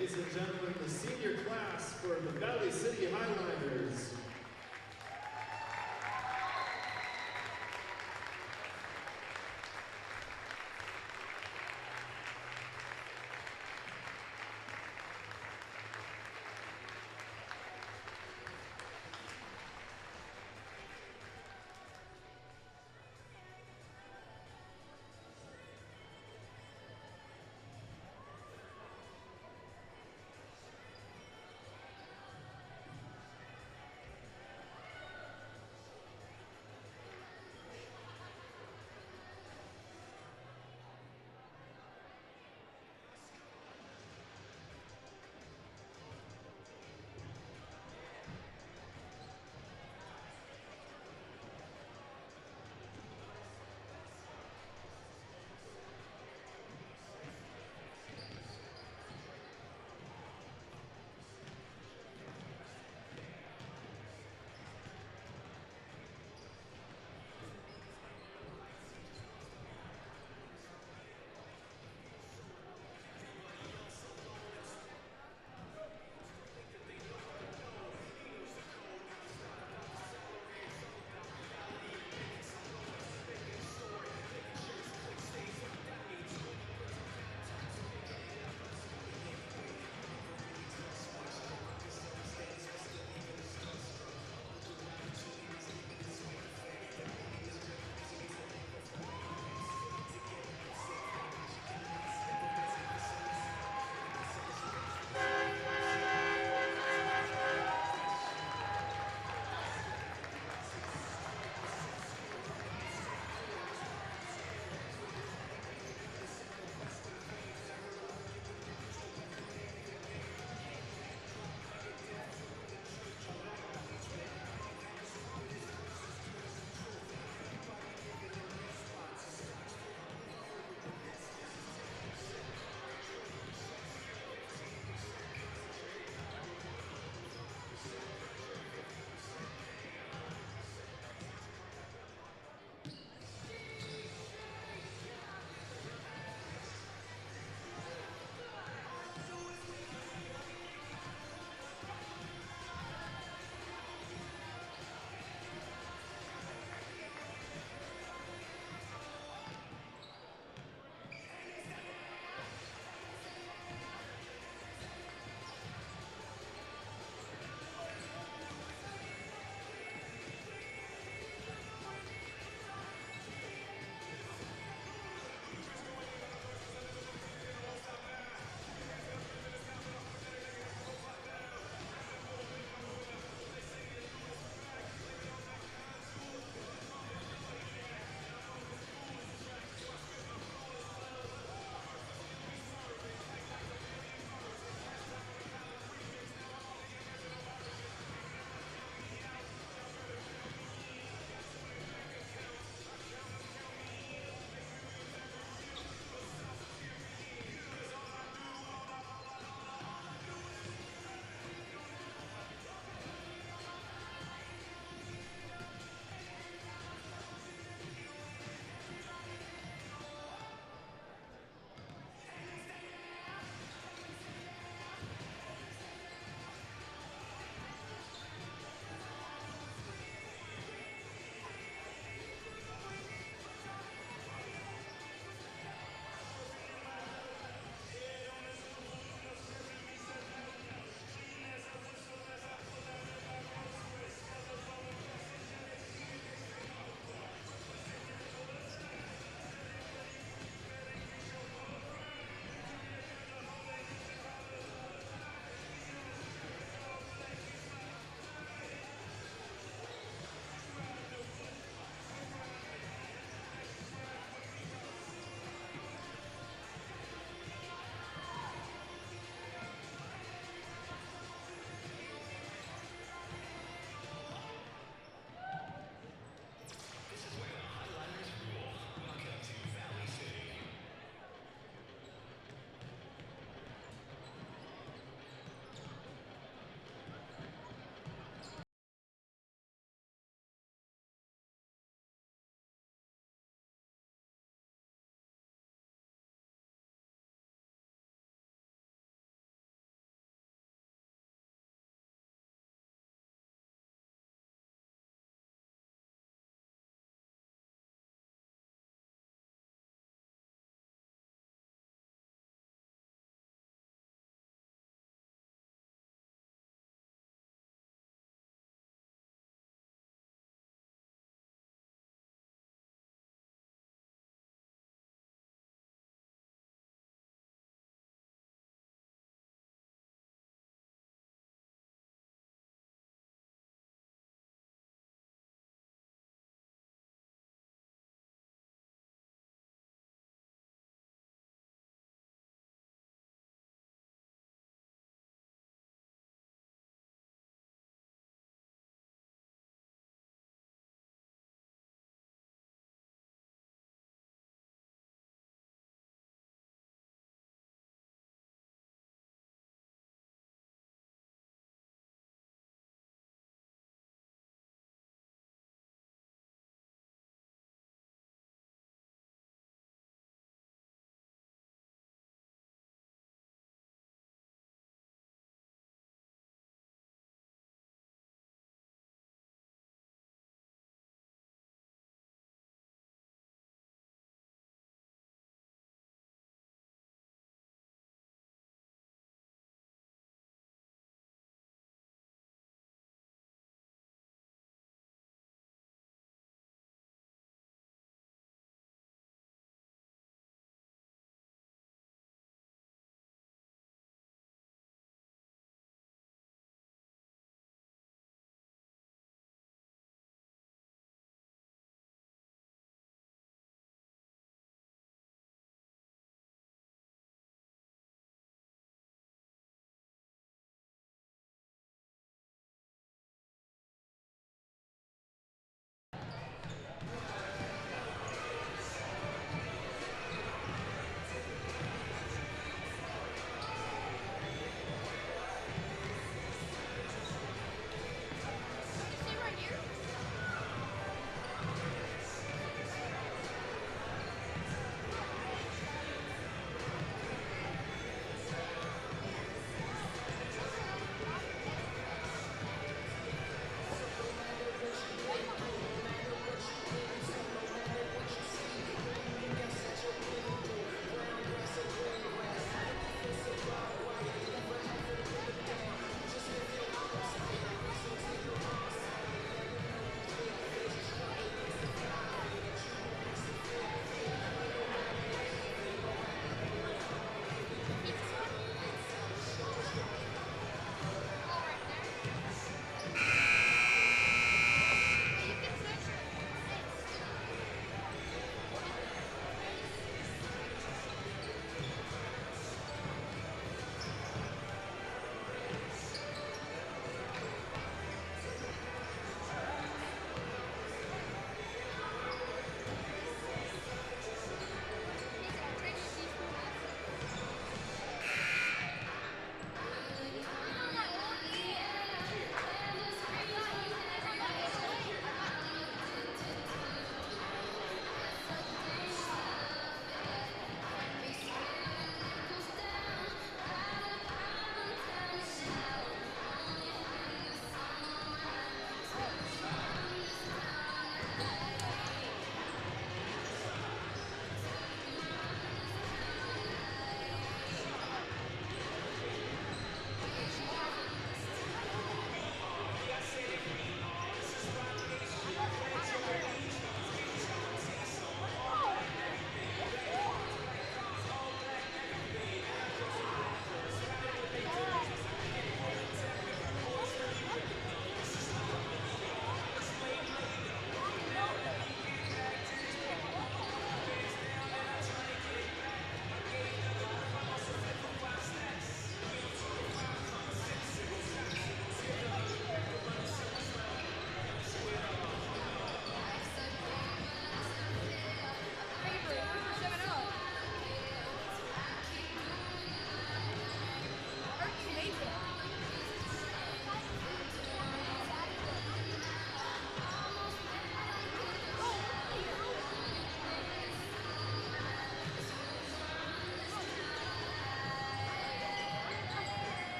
ladies and gentlemen, the senior class for the Valley City Highlanders.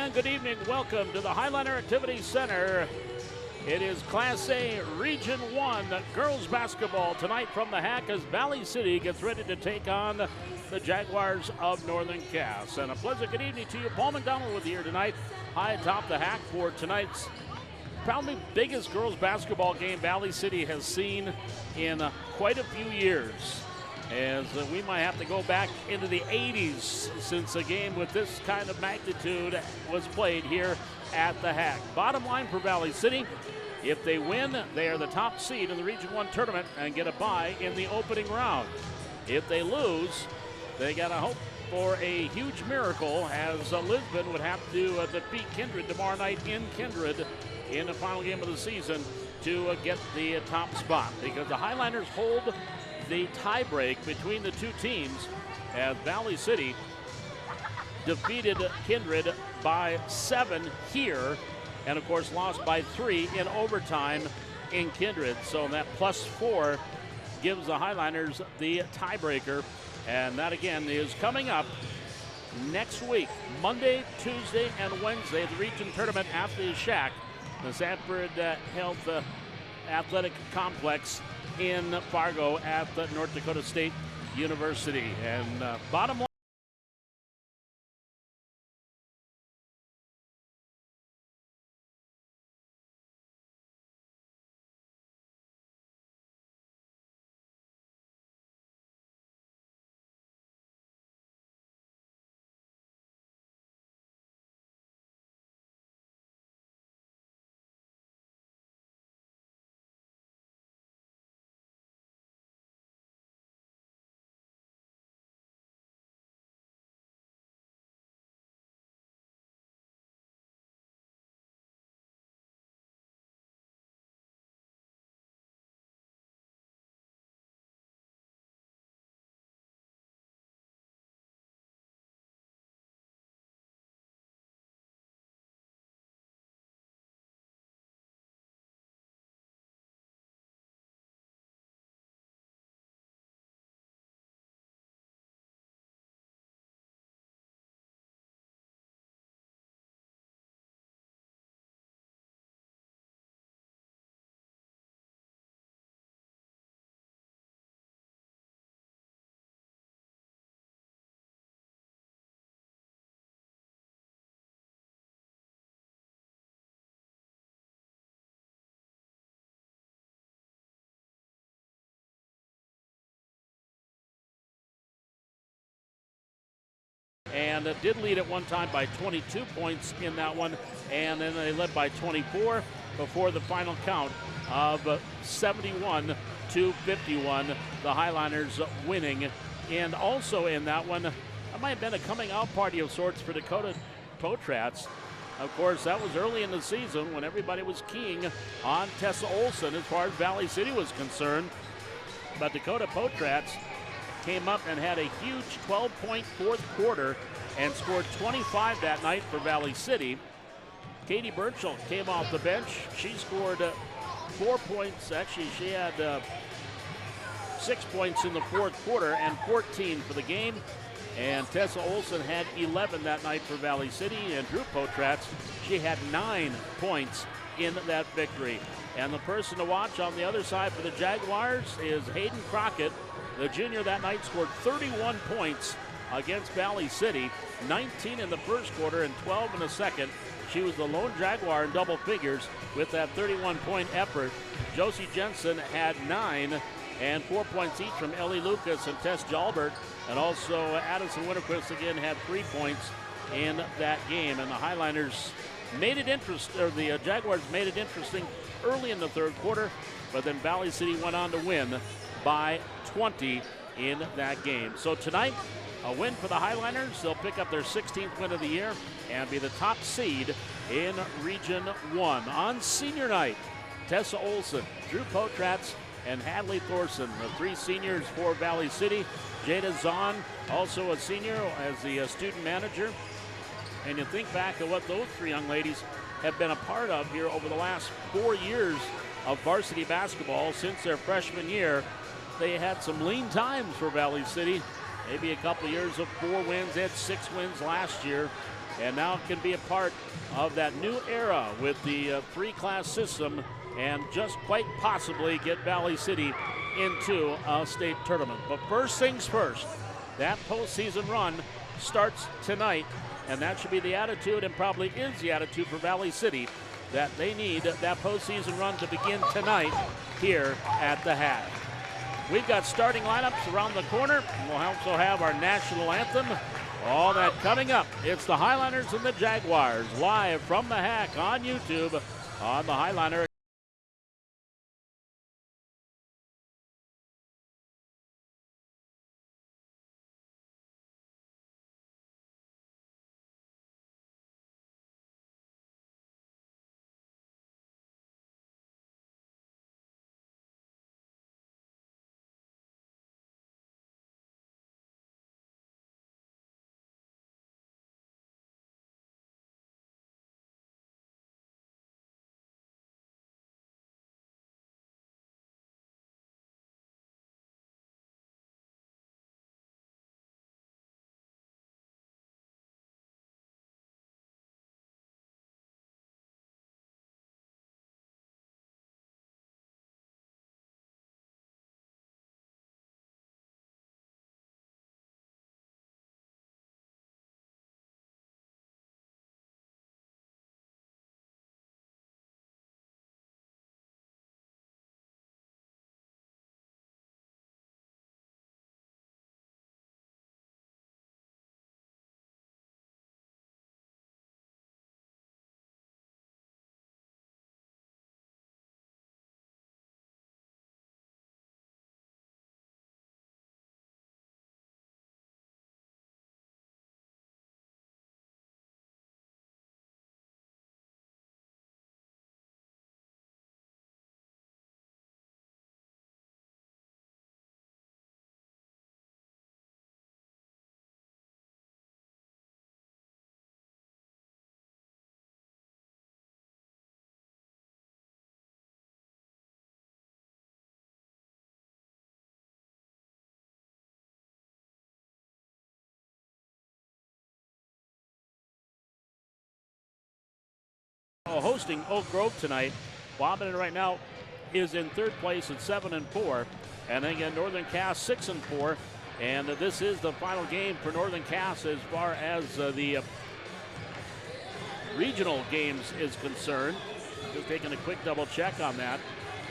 And good evening. Welcome to the Highliner Activity Center. It is Class A Region 1 girls basketball tonight from the Hack as Valley City gets ready to take on the Jaguars of Northern Cass. And a pleasant good evening to you. Paul McDonald with you here tonight, high atop the Hack for tonight's probably biggest girls basketball game Valley City has seen in quite a few years. As we might have to go back into the 80s since a game with this kind of magnitude was played here at the Hack. Bottom line for Valley City, if they win, they are the top seed in the Region 1 tournament and get a bye in the opening round. If they lose, they got to hope for a huge miracle as Lisbon would have to defeat Kindred tomorrow night in Kindred in the final game of the season to get the top spot, because the Highliners hold the tiebreak between the two teams as Valley City defeated Kindred by 7 here and of course lost by 3 in overtime in Kindred. So that +4 gives the Highliners the tiebreaker, and that again is coming up next week, Monday, Tuesday, and Wednesday, the region tournament at the Shack, the Sanford Health Athletic Complex in Fargo at the North Dakota State University. And bottom line, and did lead at one time by 22 points in that one, and then they led by 24 before the final count of 71 to 51, the Highliners winning. And also in that one, that might have been a coming out party of sorts for Dakota Potrats. Of course, that was early in the season when everybody was keying on Tessa Olson as far as Valley City was concerned, but Dakota Potrats came up and had a huge 12-point fourth quarter and scored 25 that night for Valley City. Katie Burchell came off the bench. She scored 4 points. Actually, she had 6 points in the fourth quarter and 14 for the game. And Tessa Olson had 11 that night for Valley City. And Drew Potrats, she had 9 points in that victory. And the person to watch on the other side for the Jaguars is Hayden Crockett. The junior that night scored 31 points against Valley City, 19 in the first quarter and 12 in the second. She was the lone Jaguar in double figures with that 31-point effort. Josie Jensen had 9 and 4 points each from Ellie Lucas and Tess Jalbert. And also Addison Winterquist again had 3 points in that game. And the Highliners made it the Jaguars made it interesting early in the third quarter, but then Valley City went on to win by 20 in that game. So tonight, a win for the Highliners. They'll pick up their 16th win of the year and be the top seed in Region 1. On senior night, Tessa Olson, Drew Potrats, and Hadley Thorson, the 3 seniors for Valley City. Jada Zahn, also a senior as the student manager. And you think back to what those 3 young ladies have been a part of here over the last 4 years of varsity basketball since their freshman year. They had some lean times for Valley City. Maybe a couple years of 4 wins. They had 6 wins last year. and now can be a part of that new era with the three-class system and just quite possibly get Valley City into a state tournament. But first things first, that postseason run starts tonight, and that should be the attitude, and probably is the attitude for Valley City, that they need that postseason run to begin tonight here at the Hack. We've got starting lineups around the corner. We'll also have our national anthem. All that coming up. It's the Highliners and the Jaguars live from the Hack on YouTube on the Highliner. Hosting Oak Grove tonight. Wapaton right now is in third place at 7-4, and then again Northern Cass 6-4, and this is the final game for Northern Cass as far as the regional games is concerned. Just taking a quick double check on that,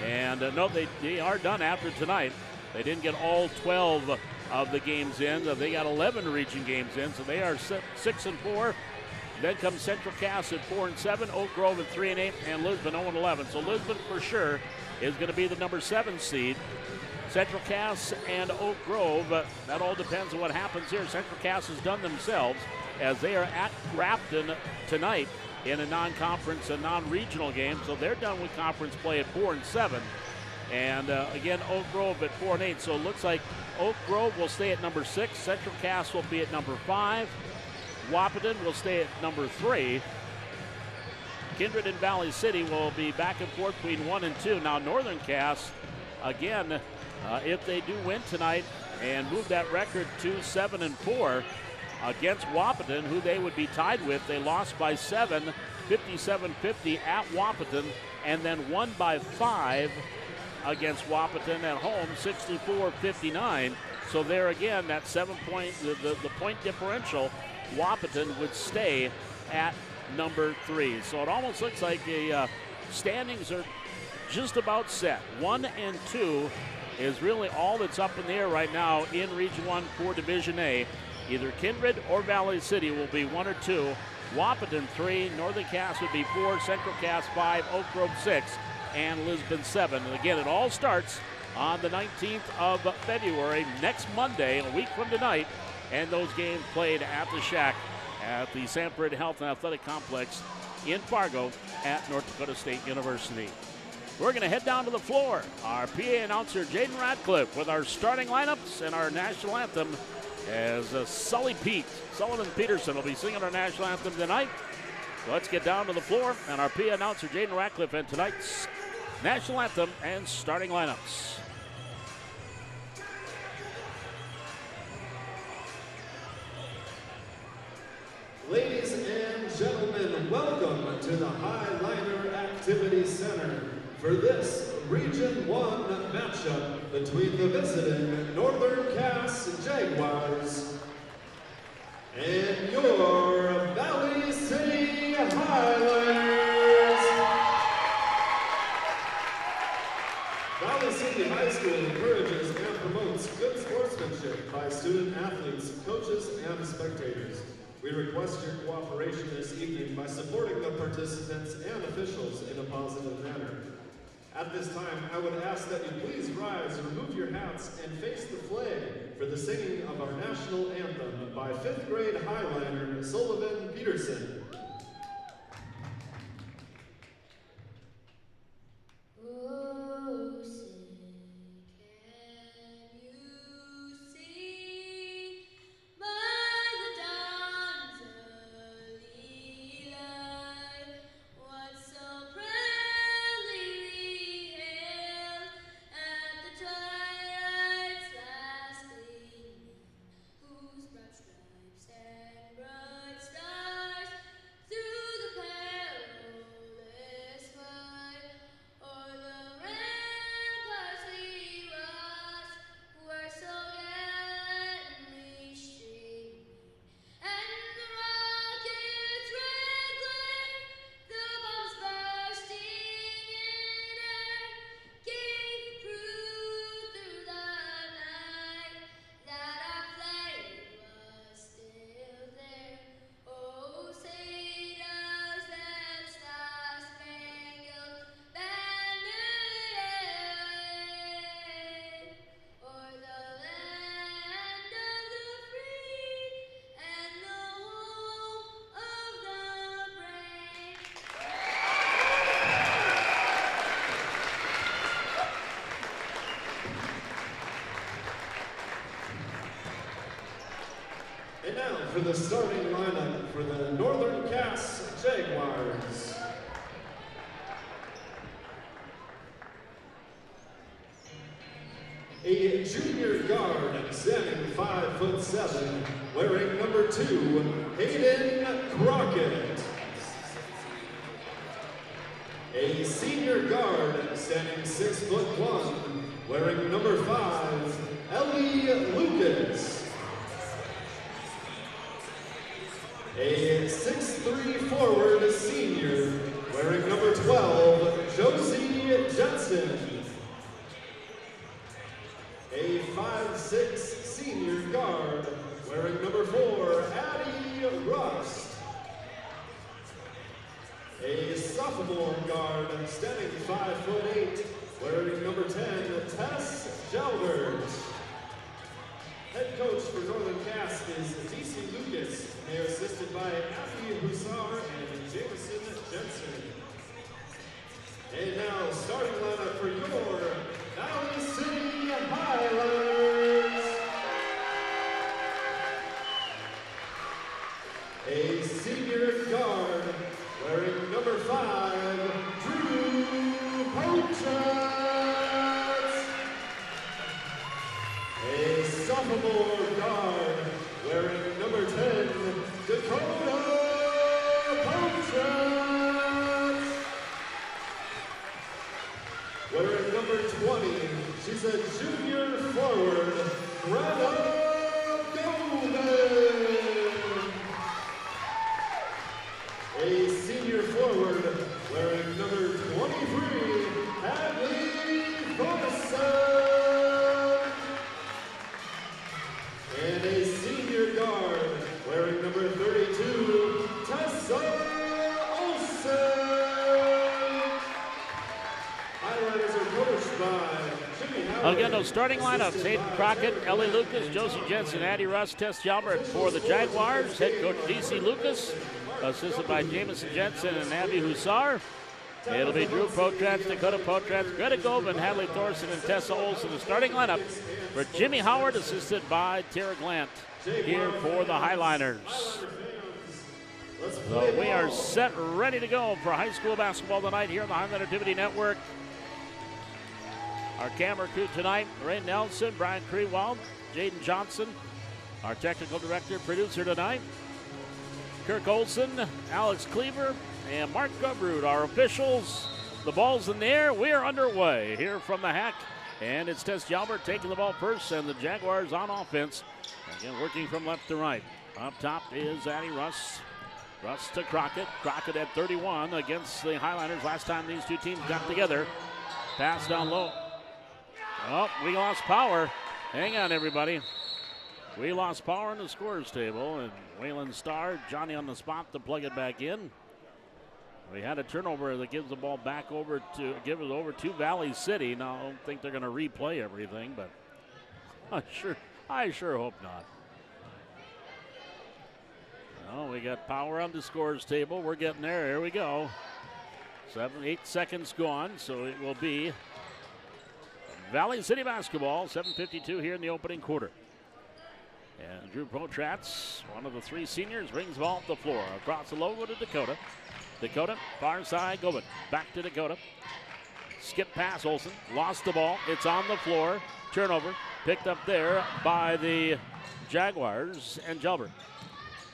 and no, they are done after tonight. They didn't get all 12 of the games in. They got 11 region games in, so they are 6-4. Then comes Central Cass at 4-7, Oak Grove at 3-8, and Lisbon 0-11. So Lisbon for sure is going to be the number 7 seed. Central Cass and Oak Grove, that all depends on what happens here. Central Cass has done themselves as they are at Grafton tonight in a non-conference and non-regional game. So they're done with conference play at 4-7. And again, Oak Grove at 4-8. So it looks like Oak Grove will stay at number 6. Central Cass will be at number 5. Wapaton will stay at number 3. Kindred and Valley City will be back and forth between 1 and 2. Now Northern Cass, again, if they do win tonight and move that record to 7-4 against Wapaton, who they would be tied with. They lost by 7, 57-50 at Wapaton, and then won by 5 against Wapaton at home, 64-59. So there again, that 7-point, the point differential, Wapaton would stay at number 3. So it almost looks like the standings are just about set. 1 and 2 is really all that's up in the air right now in Region 1 for Division A. Either Kindred or Valley City will be 1 or 2. Wapaton 3, Northern Cass would be 4, Central Cass 5, Oak Grove 6, and Lisbon 7. And again, it all starts on the 19th of February, next Monday, a week from tonight. And those games played at the Shack at the Sanford Health and Athletic Complex in Fargo at North Dakota State University. We're going to head down to the floor. Our PA announcer, Jaden Radcliffe, with our starting lineups and our national anthem, as Sullivan Peterson will be singing our national anthem tonight. So let's get down to the floor, and our PA announcer, Jaden Radcliffe, and tonight's national anthem and starting lineups. Ladies and And welcome to the Highliner Activity Center for this Region 1 matchup between the visiting Northern Cass Jaguars and your Valley City Highliners. Valley City High School encourages and promotes good sportsmanship by student athletes, coaches, and spectators. We request your cooperation this evening by supporting the participants and officials in a positive manner. At this time, I would ask that you please rise, remove your hats, and face the flag for the singing of our national anthem by 5th grade Highliner Sullivan Peterson. And now for the starting lineup for the Northern Cass Jaguars. A junior guard standing 5'7", wearing number 2, Hayden Crockett. A senior guard standing 6'1", wearing number 5, Ellie Lucas. A 6'3" forward senior, wearing number 12, Josie Jensen. A 5'6" senior guard, wearing number 4, Addie Rust. A sophomore guard, standing 5'8", wearing number 10, Tess Jalbert. Head coach for Northern Cass is D.C. Lucas. They are assisted by Matthew Hussar and Jameson Jensen. And now, starting lineup for your Valley City Highliners. A senior guard, wearing number 5, Drew Pochas. A sophomore guard, wearing number 10, Dakota Pochas. Wearing number 20, she's a junior forward, Greta Goldman. A senior forward, wearing number 23, Hadley Thorson. And a senior guard, wearing number 32, Tessa Olsen. Highlighters are coached by Jimmy Howard. Again, those starting lineups: Hayden Crockett, Ellie Lucas, Josie Jensen, Addie Rust, Tess Jalbert for the Jaguars. Head coach D.C. Lucas, assisted by Jameson Jensen and Abby Hussar. It'll be Drew Potrats, Dakota Potrats, Greta Goldman, Hadley Thorson, and Tessa Olsen. The starting lineup for Jimmy Howard, assisted by Tara Glant, here for the Highliners. So we are set, ready to go for high school basketball tonight here on the Highliner Activity Network. Our camera crew tonight: Ray Nelson, Brian Krewald, Jaden Johnson. Our technical director, producer tonight, Kirk Olson, Alex Cleaver, and Mark Gubrud, our officials. The ball's in the air. We are underway here from the Hack. And it's Tess Jalbert taking the ball first, and the Jaguars on offense. Again, working from left to right. Up top is Addie Russ. Russ to Crockett. Crockett at 31 against the Highlanders last time these two teams got together. Pass down low. Oh, we lost power. Hang on, everybody. We lost power in the scorers table, and Waylon Starr, Johnny on the spot to plug it back in. We had a turnover that gives the ball back over to Valley City. Now, I don't think they're going to replay everything, but I sure hope not. Well, we got power on the scores table. We're getting there. Here we go. 8 seconds gone, so it will be Valley City basketball. 7:52 here in the opening quarter. And Drew Potratz, one of the three seniors, brings the ball up the floor. Across the logo to Dakota. Dakota, far side, Gobin. Back to Dakota. Skip pass, Olsen. Lost the ball. It's on the floor. Turnover. Picked up there by the Jaguars and Jalbert.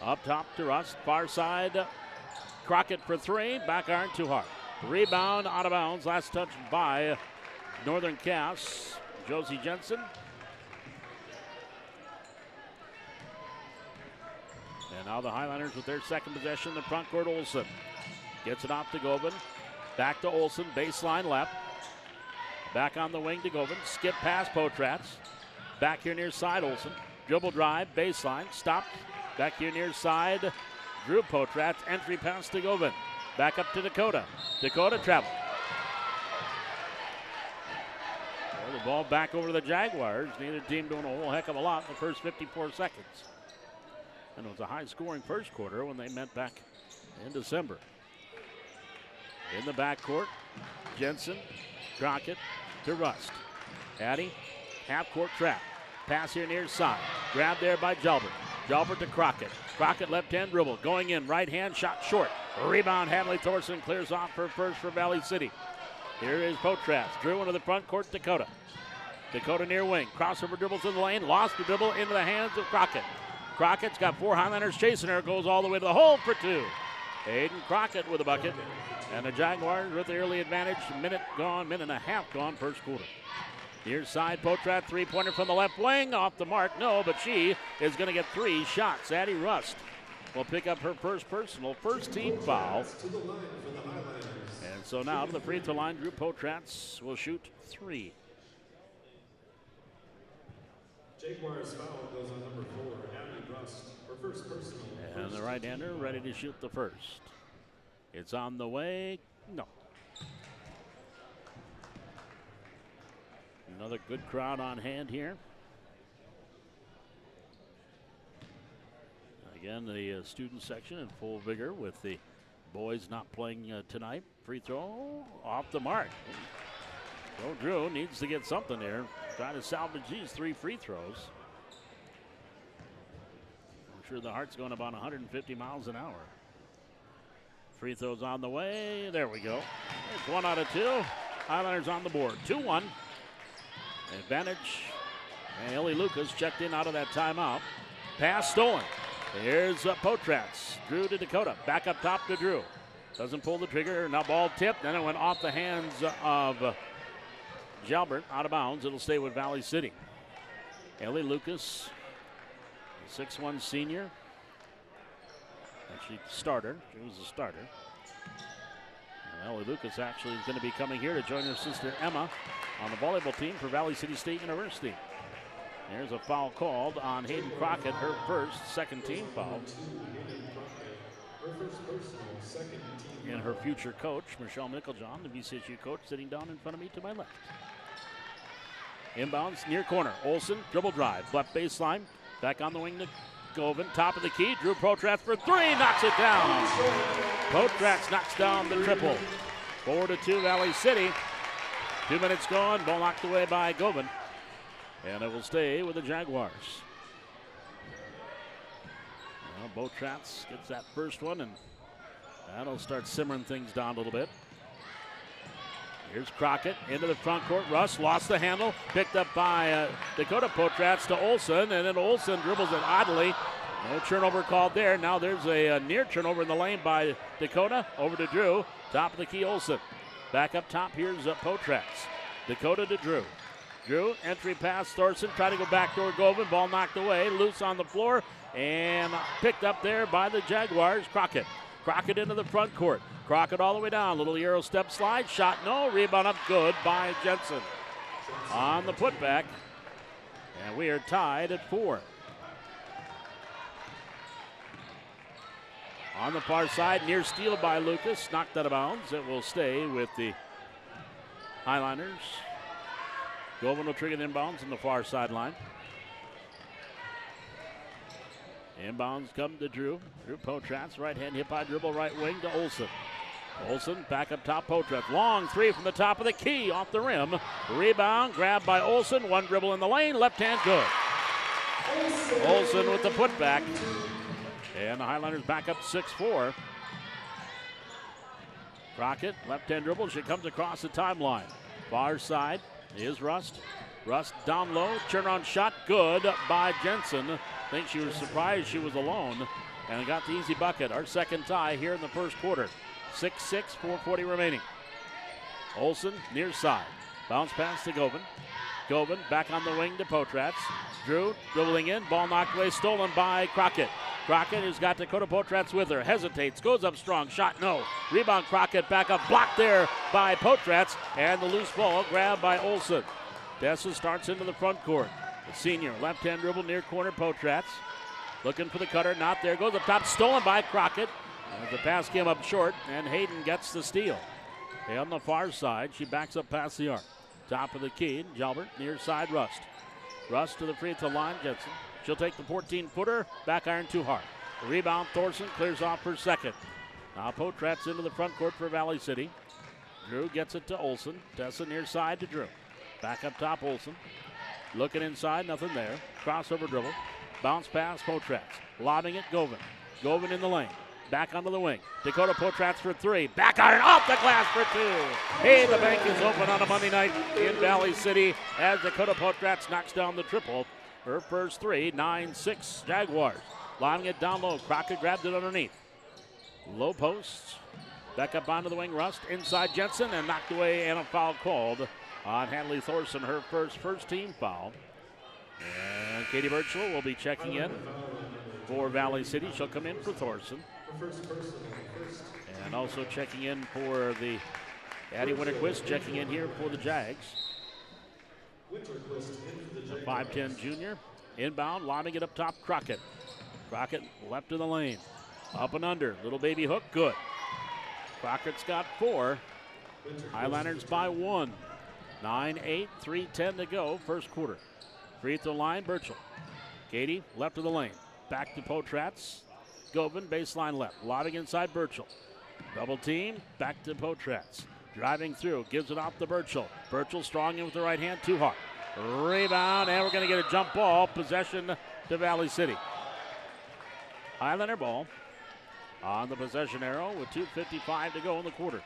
Up top to Rust. Far side, Crockett for three. Back iron too hard. Rebound out of bounds. Last touch by Northern Cass. Josie Jensen. And now the Highlanders with their second possession. The front court, Olsen. Gets it off to Gobin. Back to Olsen. Baseline left. Back on the wing to Gobin. Skip pass, Potratz. Back here near side, Olsen. Dribble drive, baseline. Stopped. Back here near side. Drew Potratz. Entry pass to Gobin. Back up to Dakota. Dakota travel. Well, the ball back over to the Jaguars. Neither team doing a whole heck of a lot in the first 54 seconds. And it was a high-scoring first quarter when they met back in December. In the backcourt, Jensen, Crockett to Rust. Addie, half-court trap. Pass here near side. Grabbed there by Jalbert. Jalbert to Crockett. Crockett left-hand dribble. Going in, right-hand shot short. Rebound, Hadley Thorson clears off for first for Valley City. Here is Potratz. Drew into the front court, Dakota. Dakota near wing. Crossover dribbles in the lane. Lost the dribble into the hands of Crockett. Crockett's got four Highlanders chasing her. Goes all the way to the hole for two. Hayden Crockett with a bucket. And the Jaguars with the early advantage. Minute and a half gone first quarter. Near side, Potratz, three-pointer from the left wing. Off the mark, no, but she is going to get 3 shots. Addie Rust will pick up her first team foul. And so now to the free throw line, Drew Potratz will shoot 3. Jaguars foul goes on number 4, Addie Rust, for first personal. And the right-hander ready to shoot the first. It's on the way. No. Another good crowd on hand here. Again, the student section in full vigor with the boys not playing tonight. Free throw off the mark. So Drew needs to get something there. Trying to salvage these 3 free throws. I'm sure the heart's going about 150 miles an hour. Free throws on the way. There we go. It's 1 out of 2. Highlanders on the board. 2-1. Advantage. And Ellie Lucas checked in out of that timeout. Pass stolen. Here's Potratz. Drew to Dakota. Back up top to Drew. Doesn't pull the trigger. Now ball tipped. Then it went off the hands of Jalbert. Out of bounds. It'll stay with Valley City. Ellie Lucas, 6'1" senior. She starter. She was a starter. And Ellie Lucas actually is going to be coming here to join her sister Emma on the volleyball team for Valley City State University. There's a foul called on Hayden Crockett, her second team foul. And her future coach, Michelle Micklejohn, the VCSU coach, sitting down in front of me to my left. Inbounds near corner. Olsen, dribble drive, left baseline, back on the wing to Govan, top of the key. Drew Potratz for 3, knocks it down. Potratz knocks down the triple. 4-2 Valley City. 2 minutes gone, ball knocked away by Govan. And it will stay with the Jaguars. Well, Potratz gets that first one, and that'll start simmering things down a little bit. Here's Crockett into the front court. Russ lost the handle. Picked up by Dakota. Potratz to Olsen. And then Olsen dribbles it oddly No turnover called there. Now there's a near turnover in the lane by Dakota. Over to Drew. Top of the key, Olsen. Back up top, here's Potratz. Dakota to Drew. Drew, entry pass, Thorson, try to go back toward Govan. Ball knocked away, loose on the floor, and picked up there by the Jaguars. Crockett. Crockett into the front court. Crockett all the way down. Little Euro step slide. Shot no. Rebound up good by Jensen. On the putback. And we are tied at 4. On the far side, near steal by Lucas. Knocked out of bounds. It will stay with the Highliners. Govan will trigger the inbounds on the far sideline. Inbounds come to Drew. Drew Potratz, right hand hip high dribble, right wing to Olsen. Olsen back up top, Potratz. Long three from the top of the key, off the rim. Rebound, grabbed by Olsen. One dribble in the lane, left hand good. Olsen with the putback. And the Highlanders back up 6-4. Crockett, left hand dribble. She comes across the timeline. Far side is Rust. Rust down low, turnaround shot, good by Jensen. I think she was surprised she was alone and got the easy bucket. Our second tie here in the first quarter. 6-6, 4:40 remaining. Olsen near side. Bounce pass to Govan. Govan back on the wing to Potratz. Drew dribbling in, ball knocked away, stolen by Crockett. Crockett, who's got Dakota Potratz with her, hesitates, goes up strong, shot no. Rebound Crockett, back up, blocked there by Potratz, and the loose ball grabbed by Olsen. Dessa starts into the front court. The senior, left-hand dribble near corner, Potratz. Looking for the cutter, not there, goes up top, stolen by Crockett. As the pass came up short, and Hayden gets the steal. And on the far side, she backs up past the arc. Top of the key, Jalbert, near side, Rust. Rust to the free throw line, Jensen. She'll take the 14-footer, back iron too hard. The rebound, Thorson clears off for second. Now Potratz into the front court for Valley City. Drew gets it to Olsen. Tessa near side to Drew. Back up top, Olsen. Looking inside, nothing there. Crossover dribble. Bounce pass, Potratz. Lobbing it, Govan. Govan in the lane. Back onto the wing. Dakota Potratz for three. Back iron off the glass for two. Hey, the bank is open on a Monday night in Valley City as Dakota Potratz knocks down the triple. Her first three, 9-6 Jaguars. Lining it down low. Crockett grabbed it underneath. Low post. Back up onto the wing, Rust. Inside Jensen and knocked away, and a foul called on Hadley Thorson, her first team foul. And Katie Birchall will be checking in for Valley City. She'll come in for Thorson. And also checking in for the Addie Winterquist, checking in here for the Jags. The 5'10 junior. Inbound, lobbing it up top, Crockett. Crockett left of the lane. Up and under, little baby hook, good. Crockett's got 4. Highlanders by 1. 9-8, 3:10 to go, first quarter. Free throw line, Birchall. Katie, left of the lane. Back to Potratz. Govan, baseline left. Lobbing inside Birchall. Double team, back to Potratz. Driving through, gives it off to Birchall. Birchall strong in with the right hand, too hard. Rebound, and we're going to get a jump ball. Possession to Valley City. Highlander ball on the possession arrow with 2:55 to go in the quarter.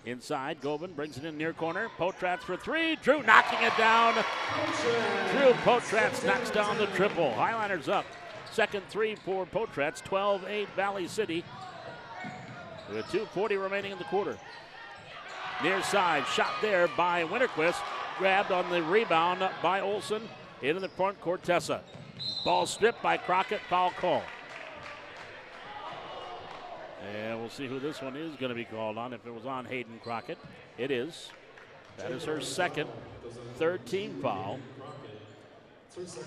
Inside, Govan brings it in near corner. Potratz for three. Drew knocking it down. Drew Potratz knocks down the triple. Highlanders up. Second three for Potratz. 12-8 Valley City. With 2:40 remaining in the quarter. Near side, shot there by Winterquist. Grabbed on the rebound by Olsen. Into the front court, Tessa. Ball stripped by Crockett. Foul call. And we'll see who this one is going to be called on. If it was on Hayden Crockett, it is. That is her second, third team foul.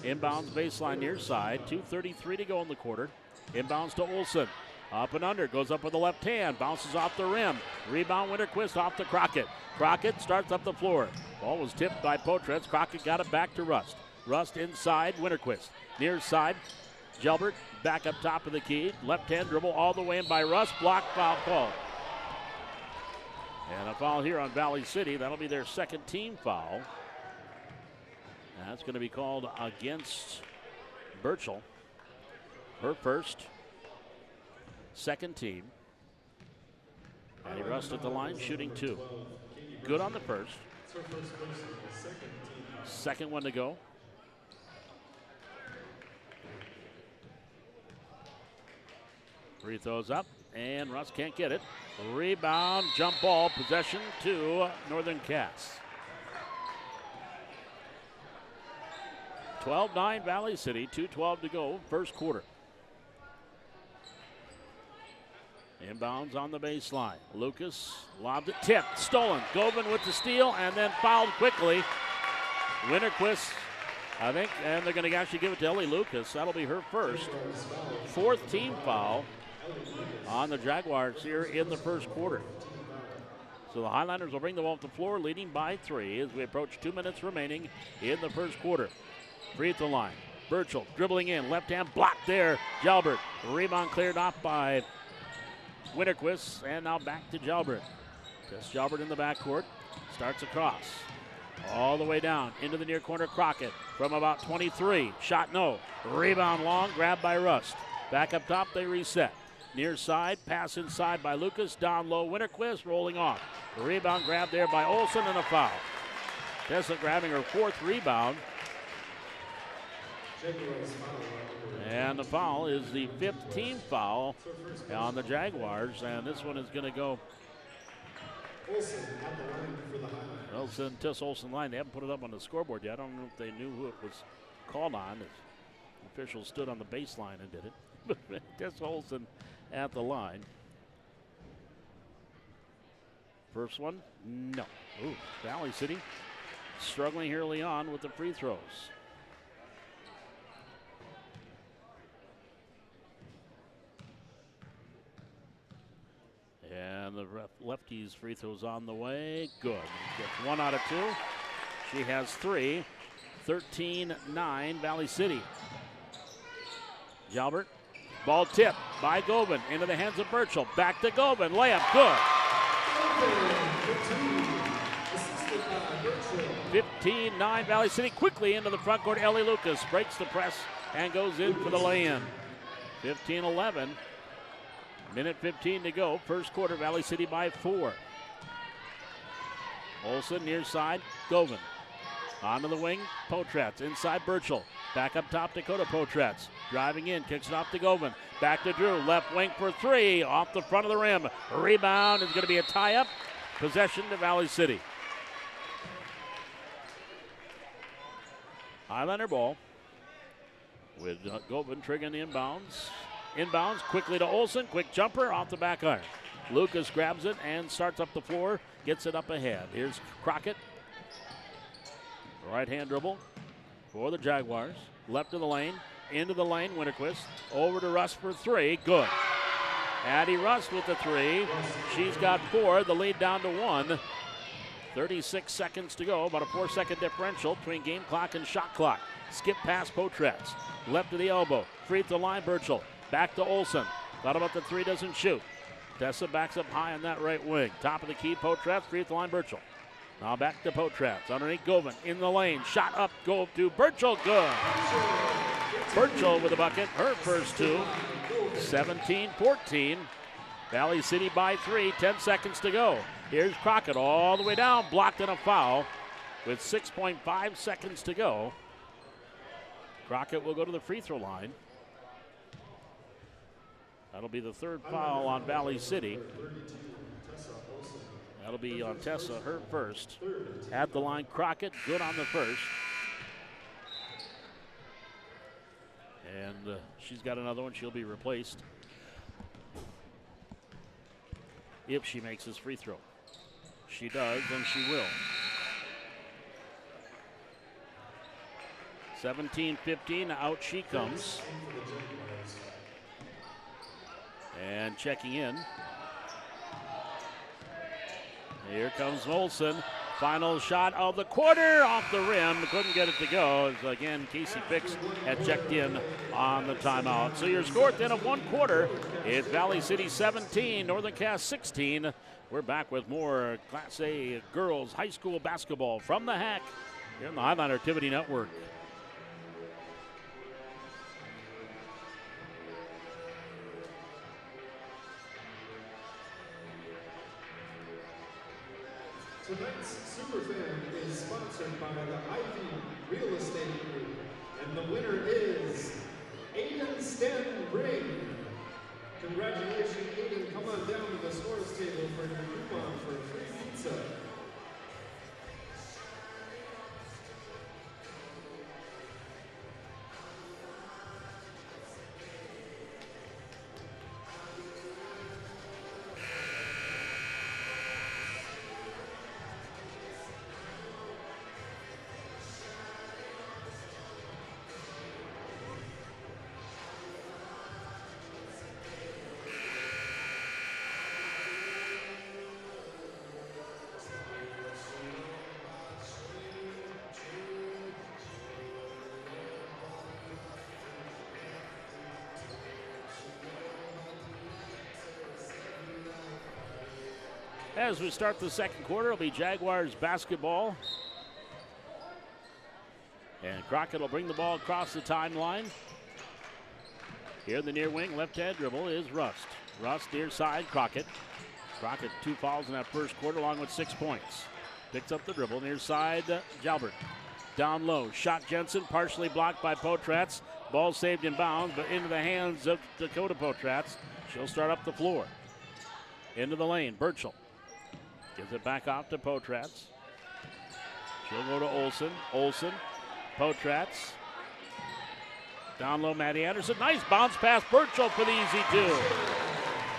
Inbounds baseline near side. 2:33 to go in the quarter. Inbounds to Olsen. Up and under, goes up with the left hand, bounces off the rim. Rebound, Winterquist off to Crockett. Crockett starts up the floor. Ball was tipped by Potratz. Crockett got it back to Rust. Rust inside, Winterquist. Near side, Gilbert back up top of the key. Left hand dribble all the way in by Rust. Block, foul call. And a foul here on Valley City. That'll be their second team foul. And that's going to be called against Birchall. Her first. Second team. Addie Rust at the line, shooting 2. Good on the first. It's her first personal, second team foul. Second one to go. Free throws up, and Russ can't get it. Rebound, jump ball, possession to Northern Cass. 12-9 Valley City, 2:12 to go, first quarter. Inbounds on the baseline. Lucas lobbed it, tipped, stolen. Govan with the steal, and then fouled quickly. Winterquist, I think, and they're going to actually give it to Ellie Lucas. That'll be her first. Fourth team foul on the Jaguars here in the first quarter. So the Highlanders will bring the ball to the floor, leading by 3 as we approach 2 minutes remaining in the first quarter. Free throw line. Burchell dribbling in, left hand blocked there. Jalbert, rebound cleared off by Winterquist, and now back to Jalbert. Tess Jalbert in the backcourt, starts across. All the way down into the near corner. Crockett from about 23. Shot no. Rebound long, grabbed by Rust. Back up top, they reset. Near side, pass inside by Lucas. Down low, Winterquist rolling off. Rebound grab there by Olsen and a foul. Tessa grabbing her 4th rebound. And the foul is the 5th team foul on the Jaguars, and this one is going to go. Olsen at the line for the Highlanders. Olsen, Tess Olsen line. They haven't put it up on the scoreboard yet. I don't know if they knew who it was called on. The official stood on the baseline and did it. But Tess Olsen at the line. First one, no. Ooh, Valley City struggling here early on with the free throws. And the lefty's free throw's on the way. Good. Gets 1 out of 2. She has 3. 13-9 Valley City. Jalbert. Ball tipped by Govan into the hands of Burchell. Back to Govan. Layup good. 15-9 Valley City. Quickly into the front court. Ellie Lucas breaks the press and goes in for the lay-in. 15-11. Minute 15 to go. First quarter, Valley City by 4. Olsen near side, Govan. Onto the wing, Potratz. Inside Burchell. Back up top, Dakota Potratz. Driving in, kicks it off to Govan. Back to Drew, left wing for 3. Off the front of the rim. Rebound is going to be a tie-up. Possession to Valley City. Highlander ball with Govan triggering the inbounds. Inbounds quickly to Olsen. Quick jumper off the back iron. Lucas grabs it and starts up the floor. Gets it up ahead. Here's Crockett. Right hand dribble for the Jaguars. Left of the lane. Into the lane. Winterquist. Over to Rust for 3. Good. Addie Rust with the 3. She's got 4. The lead down to 1. 36 seconds to go. About a 4-second differential between game clock and shot clock. Skip past Potratz. Left to the elbow. Free throw line Burchell. Back to Olsen. Thought about the 3, doesn't shoot. Tessa backs up high on that right wing. Top of the key, Potratz, free throw line, Burchell. Now back to Potratz. Underneath Govan, in the lane. Shot up, go to Burchell, good. Burchell with a bucket, her first 2. 17-14. Valley City by 3, 10 seconds to go. Here's Crockett all the way down, blocked in a foul with 6.5 seconds to go. Crockett will go to the free throw line. That'll be the 3rd foul on Valley City. That'll be on Tessa, her first. At the line, Crockett, good on the first. And she's got another one. She'll be replaced if she makes this free throw. She does, and she will. 17-15, out she comes. And checking in. Here comes Olsen. Final shot of the quarter off the rim. Couldn't get it to go. As again, Casey Fix had checked in on the timeout. So your score at the end of 1 quarter is Valley City 17, Northern Cass 16. We're back with more Class A girls high school basketball from the HAC here on the Highlander Activity Network. Tonight's Superfan sponsored by the Ivy Real Estate Group. And the winner is Aiden Stanbring. Congratulations, Aiden. Come on down to the scores table for your coupon for free pizza. As we start the second quarter, it'll be Jaguars basketball. And Crockett will bring the ball across the timeline. Here in the near wing, left-hand dribble is Rust. Rust near side, Crockett. Crockett 2 fouls in that first quarter along with 6 points. Picks up the dribble near side, Jalbert. Down low, shot Jensen, partially blocked by Potratz. Ball saved in bounds, but into the hands of Dakota Potratz. She'll start up the floor. Into the lane, Burchell. Gives it back off to Potratz. She'll go to Olsen. Olsen, Potratz. Down low, Maddie Anderson. Nice bounce pass, Burchell for the easy 2.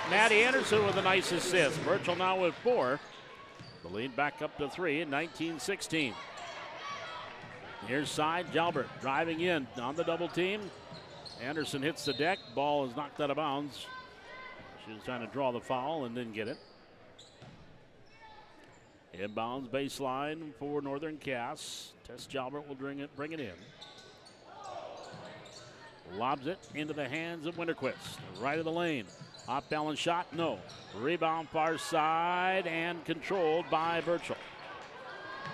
Maddie Anderson with a nice assist. Burchell now with 4. The lead back up to 3 in 19-16. Near side, Jalbert driving in on the double team. Anderson hits the deck. Ball is knocked out of bounds. She was trying to draw the foul and didn't get it. Inbounds baseline for Northern Cass. Tess Jalbert will bring it in. Lobs it into the hands of Winterquist. Right of the lane. Off balance shot, no. Rebound far side and controlled by Burchell.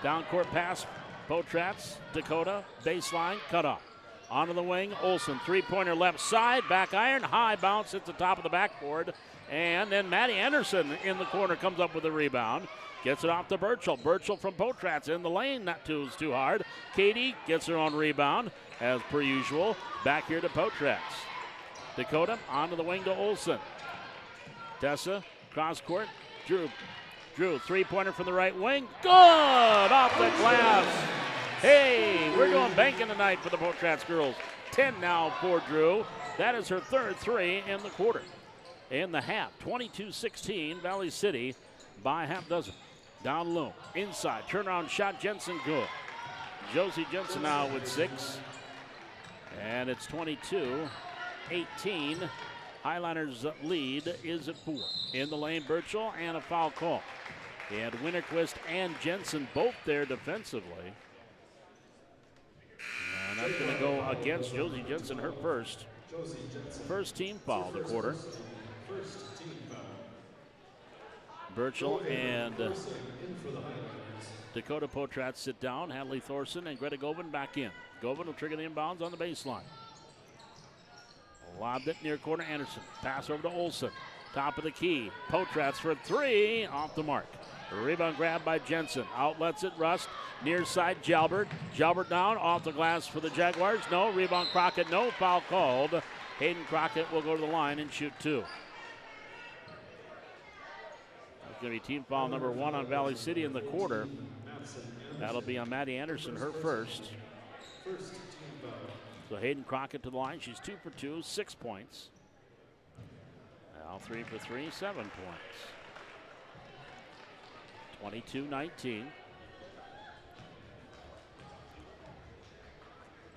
Down court pass, Potratz, Dakota, baseline, cut off. Onto the wing, Olsen, 3-pointer left side, back iron, high bounce at the top of the backboard. And then Maddie Anderson in the corner comes up with a rebound. Gets it off to Burchell. Burchell from Potratz in the lane. That too is too hard. Katie gets her own rebound, as per usual. Back here to Potratz. Dakota onto the wing to Olsen. Tessa, cross court. Drew, 3-pointer from the right wing. Good! Off the glass. Hey, we're going banking tonight for the Potratz girls. 10 now for Drew. That is her third 3 in the quarter. In the half, 22-16, Valley City by half dozen. Down low, inside, turnaround shot, Jensen good. Josie Jensen now with 6. And it's 22-18. Highliners lead is at 4. In the lane, Burchell, and a foul call. And Winterquist and Jensen both there defensively. And that's going to go against Josie Jensen, her first team foul of the quarter. Burchell and Dakota Potratz sit down. Hadley Thorson and Greta Govan back in. Govan will trigger the inbounds on the baseline. Lobbed it near corner, Anderson. Pass over to Olsen. Top of the key. Potratz for 3, off the mark. Rebound grab by Jensen. Outlets it, Rust. Near side, Jalbert. Jalbert down, off the glass for the Jaguars. No, rebound Crockett, no, foul called. Hayden Crockett will go to the line and shoot 2. That's going to be team foul number 1 on Valley City in the quarter. That'll be on Maddie Anderson, her first. So Hayden Crockett to the line. She's 2 for 2, 6 points. Now 3 for 3, 7 points. 22-19.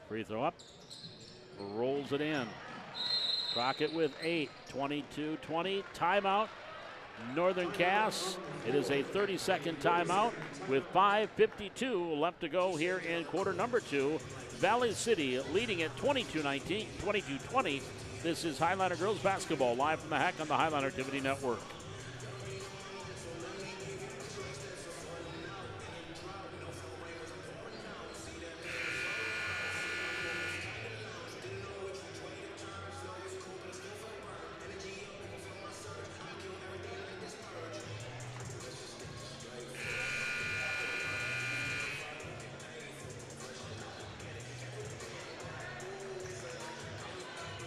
Free throw up. Rolls it in. Crockett with 8. 22-20. Timeout. Northern Cass. It is a 30-second timeout with 5:52 left to go here in quarter number 2. Valley City leading at 22-19, 22-20. This is Highliner Girls Basketball live from the Hack on the Highliner Activity Network.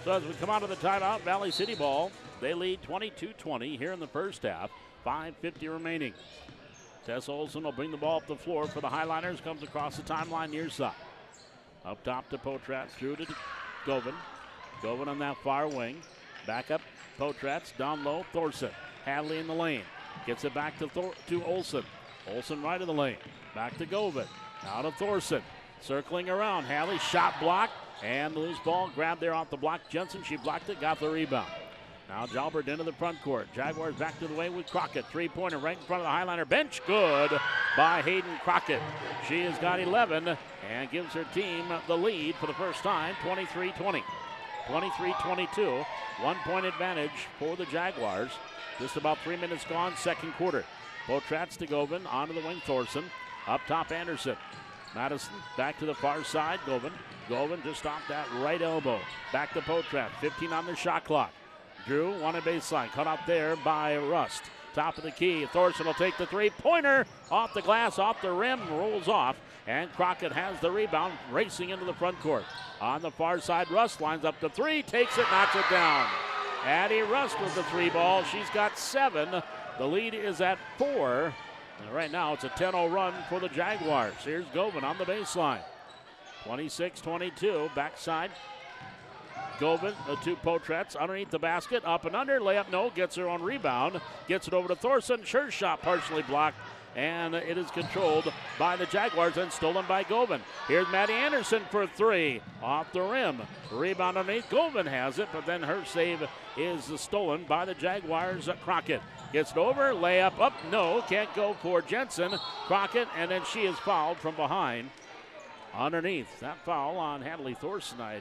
So as we come out of the timeout, Valley City ball, they lead 22-20 here in the first half. 5:50 remaining. Tess Olsen will bring the ball up the floor for the Highliners. Comes across the timeline near side. Up top to Potratz, through to Govan. Govan on that far wing. Back up, Potratz, down low, Thorson. Hadley in the lane. Gets it back to Olsen. Olsen right of the lane. Back to Govan. Now to Thorson. Circling around. Hadley, shot block. And loose ball grabbed there off the block. Jensen, she blocked it, got the rebound. Now Jalbert into the front court. Jaguars back to the way with Crockett. Three-pointer right in front of the Highliner bench. Good by Hayden Crockett. She has got 11 and gives her team the lead for the first time, 23-20. 23-22. 1 point advantage for the Jaguars. Just about 3 minutes gone, second quarter. Potratz to Govan, onto the wing Thorson. Up top Anderson. Madison back to the far side, Govan. Govan just off that right elbow. Back to Potratz, 15 on the shot clock. Drew, wanted baseline, cut out there by Rust. Top of the key, Thorson will take the three-pointer. Off the glass, off the rim, rolls off. And Crockett has the rebound, racing into the front court. On the far side, Rust lines up the three, takes it, knocks it down. Addie Rust with the three ball. She's got 7. The lead is at 4. And right now it's a 10-0 run for the Jaguars. Here's Govan on the baseline. 26-22, backside. Govan to Potratz underneath the basket, up and under, layup no, gets her own rebound, gets it over to Thorson, sure shot partially blocked, and it is controlled by the Jaguars and stolen by Govan. Here's Maddie Anderson for 3, off the rim, rebound underneath, Govan has it, but then her save is stolen by the Jaguars. Crockett gets it over, layup up, no, can't go for Jensen. Crockett, and then she is fouled from behind. Underneath, that foul on Hadley Thorson, I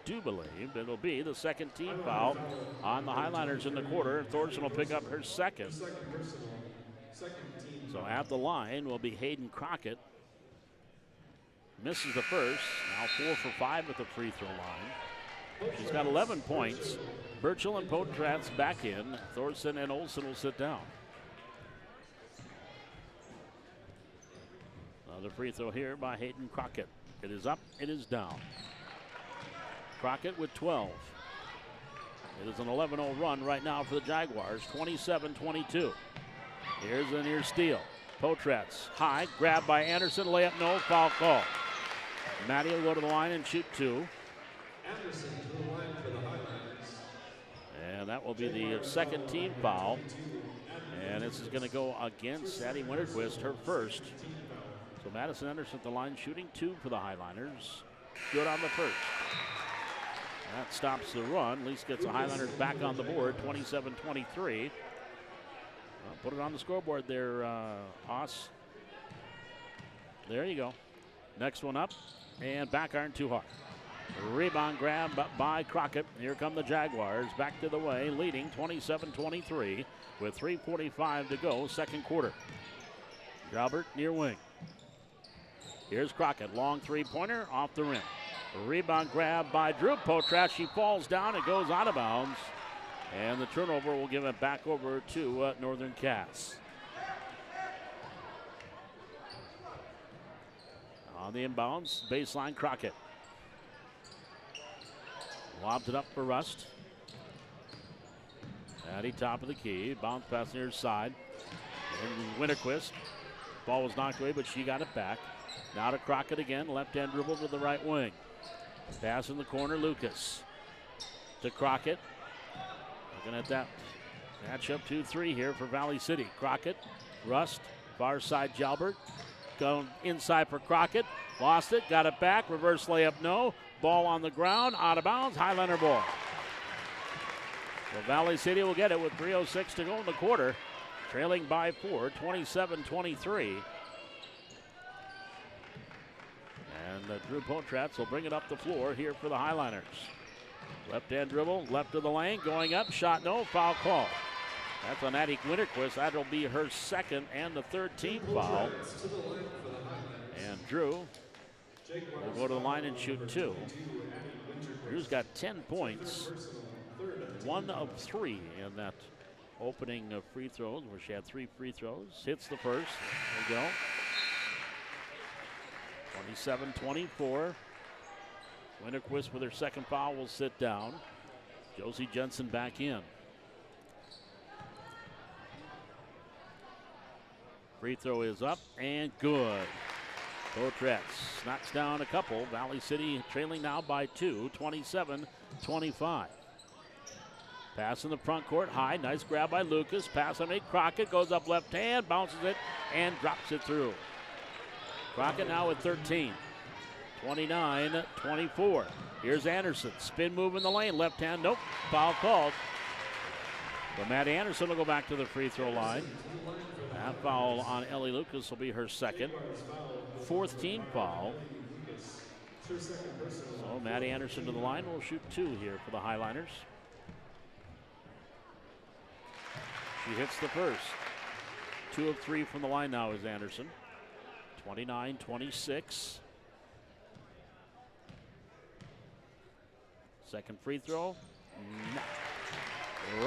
do believe it'll be the second team foul on the Highliners in the quarter. Thorson will pick up her second. So at the line will be Hayden Crockett. Misses the first, now 4 for 5 at the free throw line. She's got 11 points. Burchell and Potratz back in. Thorson and Olsen will sit down. Another free throw here by Hayden Crockett. It is up, it is down. Crockett with 12. It is an 11-0 run right now for the Jaguars, 27-22. Here's a near steal. Potratz, high, grabbed by Anderson, layup no, foul call. Maddie will go to the line and shoot 2. Anderson to the line for the Highlanders. And that will be the second team foul. And this is going to go against Addie Winterquist, her first. So Madison Anderson at the line, shooting 2 for the Highliners. Good on the first. That stops the run. At least gets the Highlanders back on the board, 27-23. Put it on the scoreboard there, Haas. There you go. Next one up, and back iron too hard. Rebound grab by Crockett. Here come the Jaguars, back to the way, leading 27-23 with 3:45 to go, second quarter. Jalbert near wing. Here's Crockett, long three-pointer off the rim. Rebound grab by Drew Potratz. She falls down and goes out of bounds. And the turnover will give it back over to Northern Cass. On the inbounds, baseline Crockett. Lobs it up for Rust. Addie top of the key. Bounce pass near side. And Winterquist. Ball was knocked away, but she got it back. Now to Crockett again. Left-hand dribble to the right wing. Pass in the corner, Lucas. To Crockett. Looking at that matchup 2-3 here for Valley City. Crockett, Rust, far side Jalbert. Going inside for Crockett. Lost it, got it back. Reverse layup, no. Ball on the ground, out of bounds. Highlander ball. Well, Valley City will get it with 3:06 to go in the quarter. Trailing by 4, 27-23. And Drew Potratz will bring it up the floor here for the Highliners. Left-hand dribble, left of the lane, going up, shot no, foul call. That's on Addie Winterquist. That'll be her second and the third team foul. And Drew will go to the line and shoot 2. Drew's got 10 points, 1 of 3 in that opening of free throws, where she had 3 free throws. Hits the first. There we go. 27-24. Winterquist with her second foul will sit down. Josie Jensen back in. Free throw is up and good. Potratz knocks down a couple. Valley City trailing now by 2, 27-25. Pass in the front court, high, nice grab by Lucas. Pass on Nate Crockett, goes up left hand, bounces it, and drops it through. Crockett now with 13. 29-24. Here's Anderson, spin move in the lane, left hand, nope, foul called. But Maddie Anderson will go back to the free throw line. That foul on Ellie Lucas will be her second. Fourth team foul. So Maddie Anderson to the line will shoot 2 here for the Highliners. She hits the first. 2 of 3 from the line now is Anderson. 29-26. Second free throw. No.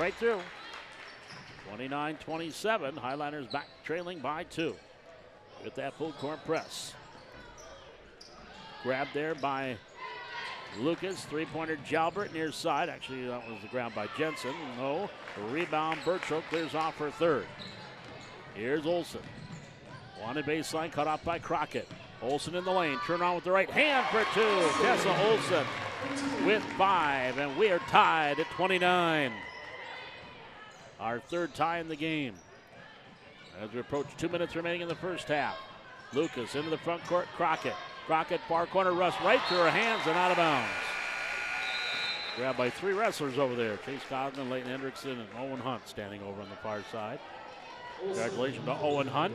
Right through. 29-27. Highliners back trailing by 2. With that full court press. Grabbed there by Lucas. Three-pointer Jalbert near side. Actually, that was the grab by Jensen. No. Rebound Burchell clears off her third. Here's Olsen. Wanted baseline cut off by Crockett. Olsen in the lane. Turn on with the right hand for 2. Tessa Olsen with 5. And we are tied at 29. Our third tie in the game. As we approach 2 minutes remaining in the first half. Lucas into the front court. Crockett. Crockett far corner. Russ right through her hands and out of bounds. Grabbed by 3 wrestlers over there. Chase Cogman, Leighton Hendrickson, and Owen Hunt standing over on the far side. Congratulations to Owen Hunt.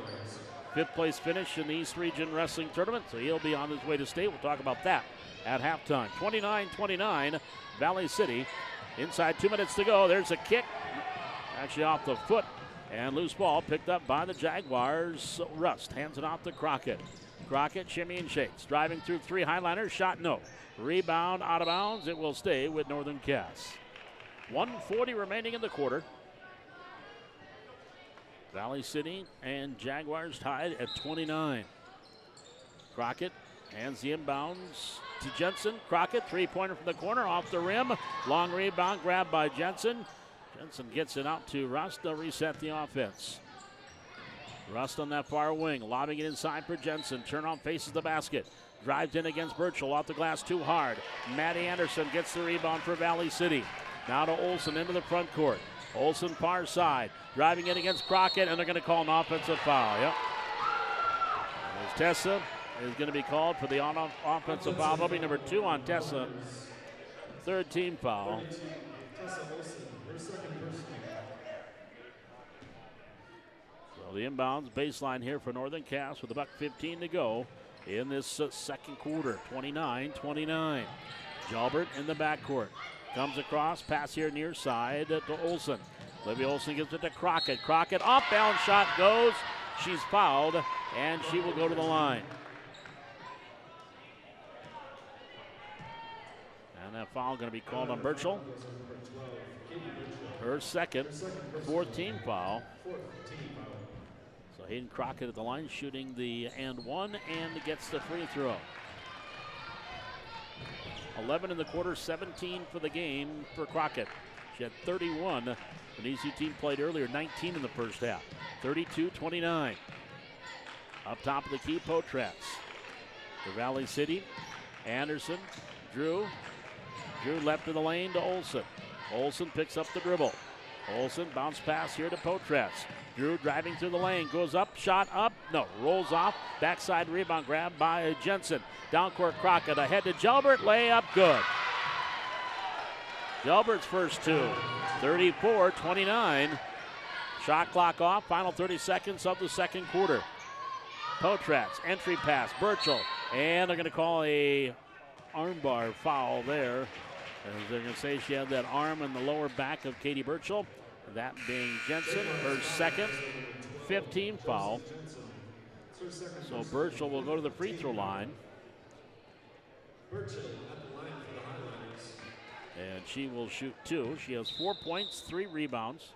5th place finish in the East Region Wrestling Tournament, so he'll be on his way to state. We'll talk about that at halftime. 29-29, Valley City. Inside 2 minutes to go. There's a kick. Actually off the foot. And loose ball picked up by the Jaguars. Rust hands it off to Crockett. Crockett shimmy and shakes. Driving through 3 Highliners. Shot no. Rebound out of bounds. It will stay with Northern Cass. 1:40 remaining in the quarter. Valley City and Jaguars tied at 29. Crockett hands the inbounds to Jensen. Crockett, 3-pointer from the corner, off the rim. Long rebound grabbed by Jensen. Jensen gets it out to Rust. They'll reset the offense. Rust on that far wing, lobbing it inside for Jensen. Turn on, faces the basket. Drives in against Burchell, off the glass too hard. Maddie Anderson gets the rebound for Valley City. Now to Olsen into the front court. Olsen far side, driving in against Crockett, and they're going to call an offensive foul. Yep. As Tessa is going to be called for the offensive foul. That'll be number 2 on Tessa. 3rd team foul. So the inbounds baseline here for Northern Cass with about 15 to go in this second quarter. 29-29. Jalbert in the backcourt. Comes across, pass here near side to Olsen. Olivia Olsen gives it to Crockett. Crockett, off-balance shot goes. She's fouled, and she will go to the line. And that foul going to be called on Burchell. Her second, 4th team foul. So Hayden Crockett at the line shooting the and 1 and gets the free throw. 11 in the quarter, 17 for the game for Crockett. She had 31 when the ECU team played earlier, 19 in the first half. 32-29. Up top of the key, Potratz. For Valley City, Anderson, Drew. Drew left of the lane to Olsen. Olsen picks up the dribble. Olsen bounce pass here to Potratz. Drew driving through the lane, goes up, shot up, no, rolls off. Backside rebound grab by Jensen. Downcourt Crockett, ahead to Jalbert, layup, good. Jalbert's first 2, 34-29. Shot clock off, final 30 seconds of the second quarter. Potratz, entry pass, Burchell, and they're going to call a armbar foul there. As they're going to say she had that arm in the lower back of Katie Burchell. That being Jensen, her second, 15 foul. So Burchell will go to the free throw line. And she will shoot 2. She has 4 points, 3 rebounds.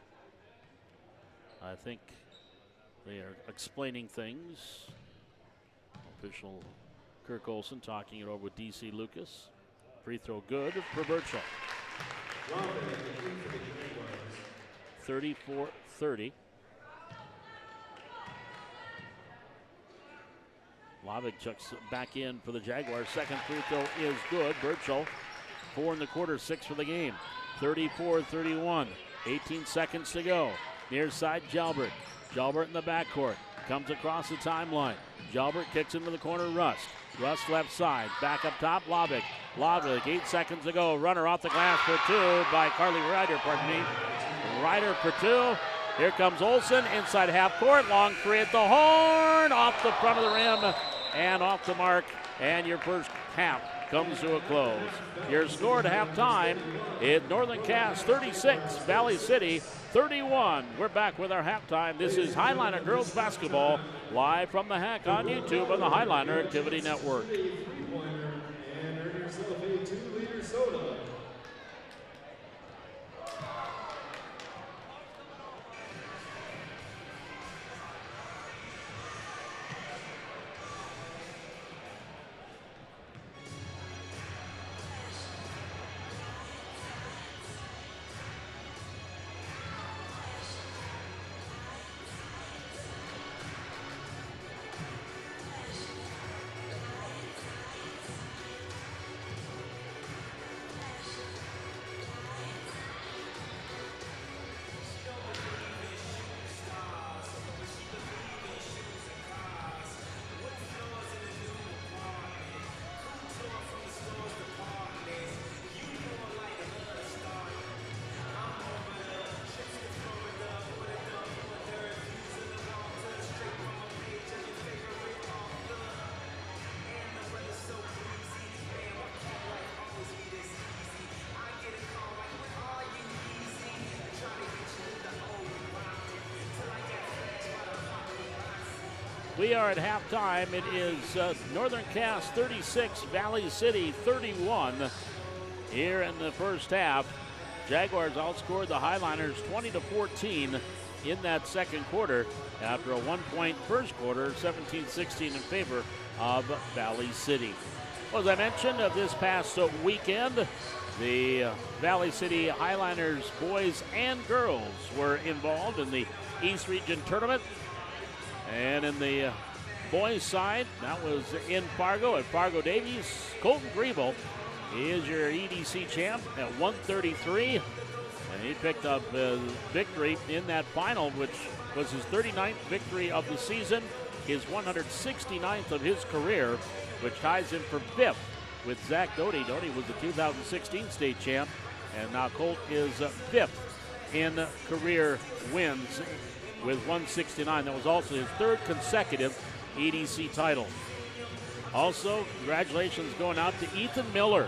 I think they are explaining things. Official Kirk Olsen talking it over with DC Lucas. Free throw good for Birchall. 34-30. Lovick checks back in for the Jaguars. Second free throw is good. Birchall, 4 in the quarter, 6 for the game. 34-31. 18 seconds to go. Near side, Jalbert. Jalbert in the backcourt. Comes across the timeline. Jalbert kicks into the corner, Rust. Rust left side. Back up top, Lovick. Lovick, 8 seconds to go. Runner off the glass for 2 by Carly Ryder, pardon me. Ryder for 2. Here comes Olsen inside half court. Long three at the horn. Off the front of the rim and off the mark. And your first half comes to a close. Your score at halftime is Northern Cass 36, Valley City 31. We're back with our halftime. This is Highliner Girls Basketball live from the Hack on YouTube on the Highliner Activity Network. And earn yourself a 2-liter soda. We are at halftime. It is Northern Cass 36, Valley City 31. Here in the first half, Jaguars outscored the Highliners 20-14 in that second quarter after a 1-point first quarter, 17-16 in favor of Valley City. Well, as I mentioned, this past weekend, the Valley City Highliners boys and girls were involved in the East Region Tournament. And in the boys' side, that was in Fargo at Fargo Davies. Colton Griebel, he is your EDC champ at 133. And he picked up a victory in that final, which was his 39th victory of the season, his 169th of his career, which ties him for 5th with Zach Doty. Doty was the 2016 state champ, and now Colt is 5th in career wins with 169. That was also his 3rd consecutive EDC title. Also, congratulations going out to Ethan Miller,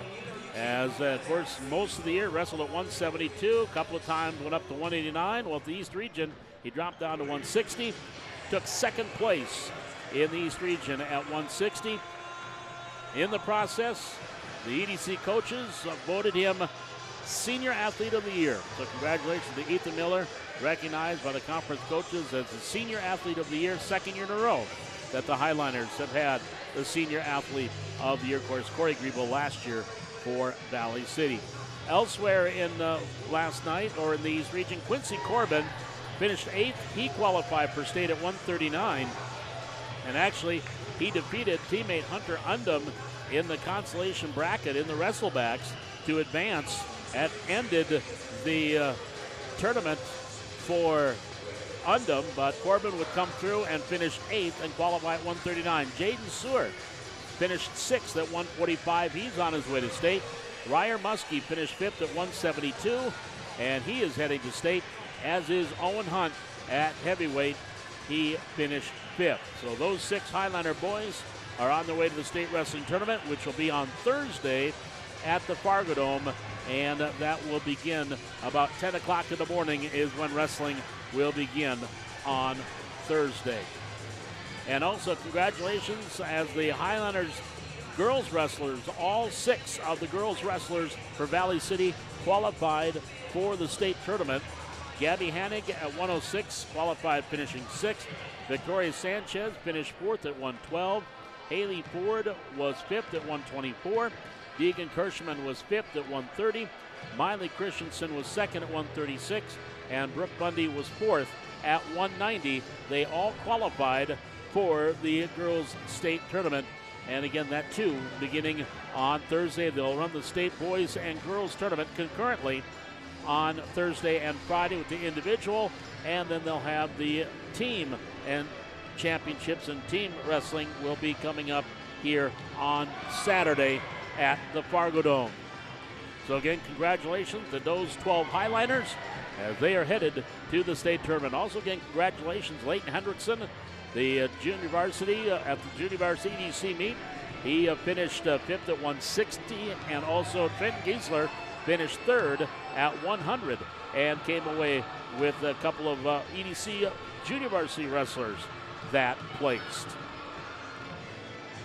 as of course most of the year wrestled at 172, a couple of times went up to 189. Well, at the East Region, he dropped down to 160, took 2nd place in the East Region at 160. In the process, the EDC coaches voted him Senior Athlete of the Year. So congratulations to Ethan Miller, recognized by the conference coaches as the Senior Athlete of the Year, 2nd year in a row that the Highliners have had the Senior Athlete of the Year. Of course, Corey Griebel last year for Valley City. Elsewhere in last night, or in the East Region, Quincy Corbin finished 8th. He qualified for state at 139. And actually, he defeated teammate Hunter Undum in the consolation bracket in the Wrestlebacks to advance. That ended the tournament for Undum, but Corbin would come through and finish 8th and qualify at 139. Jaden Seward finished 6th at 145. He's on his way to state. Ryer Muskie finished 5th at 172, and he is heading to state, as is Owen Hunt at heavyweight. He finished 5th. So those 6 Highliner boys are on their way to the state wrestling tournament, which will be on Thursday at the Fargo Dome, and that will begin about 10 o'clock in the morning is when wrestling will begin on Thursday. And also congratulations, as the Highlanders girls wrestlers, all 6 of the girls wrestlers for Valley City qualified for the state tournament. Gabby Hannig at 106 qualified, finishing 6th. Victoria Sanchez finished 4th at 112. Haley Ford was 5th at 124. Deegan Kirschman was 5th at 130. Miley Christensen was 2nd at 136. And Brooke Bundy was 4th at 190. They all qualified for the girls' state tournament. And again, that too, beginning on Thursday. They'll run the state boys and girls tournament concurrently on Thursday and Friday with the individual. And then they'll have the team and championships, and team wrestling will be coming up here on Saturday at the Fargo Dome. So again, congratulations to those 12 Highliners as they are headed to the state tournament. Also again, congratulations Leighton Hendrickson, the junior varsity at the junior varsity EDC meet. He finished 5th at 160, and also Trent Giesler finished 3rd at 100 and came away with a couple of EDC junior varsity wrestlers that placed.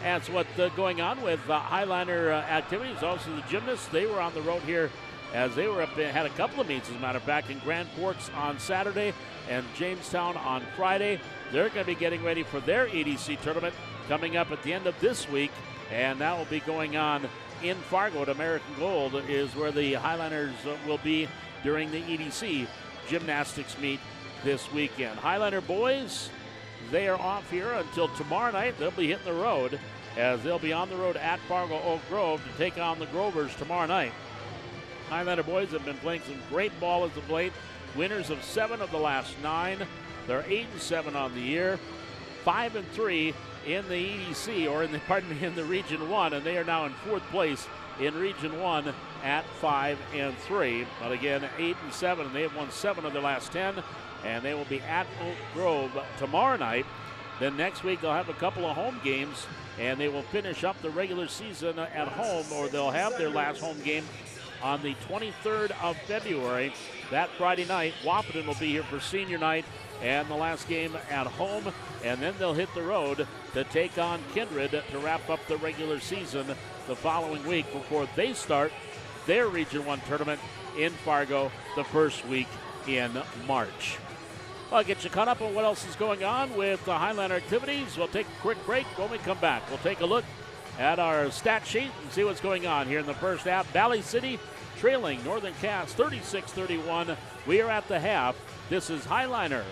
That's what's going on with Highliner activities. Also the gymnasts, they were on the road here as they were up there, had a couple of meets, as a matter of fact, in Grand Forks on Saturday and Jamestown on Friday. They're going to be getting ready for their EDC tournament coming up at the end of this week, and that will be going on in Fargo at American Gold is where the Highliners will be during the EDC gymnastics meet this weekend. Highliner boys, they are off here until tomorrow night. They'll be hitting the road as they'll be on the road at Fargo Oak Grove to take on the Grovers tomorrow night. Highliner boys have been playing some great ball as of late. Winners of 7 of the last 9. They're 8-7 on the year, 5-3 in the EDC, or in the Region 1, and they are now in 4th place in Region 1 at 5-3. But again, 8-7, and they have won 7 of their last 10, and they will be at Oak Grove tomorrow night. Then next week they'll have a couple of home games, and they will finish up the regular season at home, or they'll have their last home game on the 23rd of February. That Friday night, Wahpeton will be here for senior night and the last game at home, and then they'll hit the road to take on Kindred to wrap up the regular season the following week before they start their Region 1 tournament in Fargo the first week in March. I'll get you caught up on what else is going on with the Highliner activities. We'll take a quick break. When we come back, we'll take a look at our stat sheet and see what's going on here in the first half. Valley City trailing Northern Cass 36-31. We are at the half. This is Highliner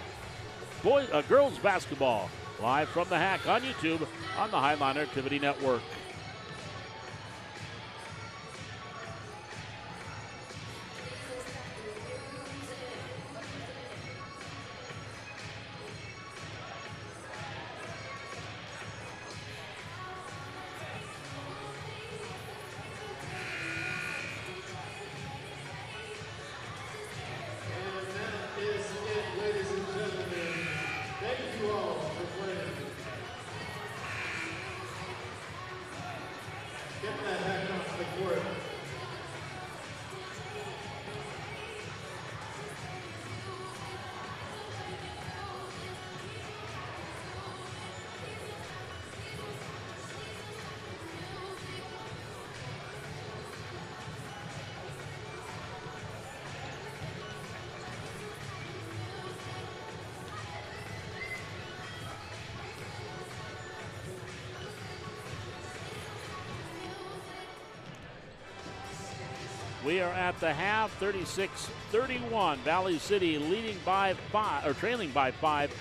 girls basketball live from the Hack on YouTube on the Highliner Activity Network. We are at the half, 36-31. Valley City leading by 5, or trailing by 5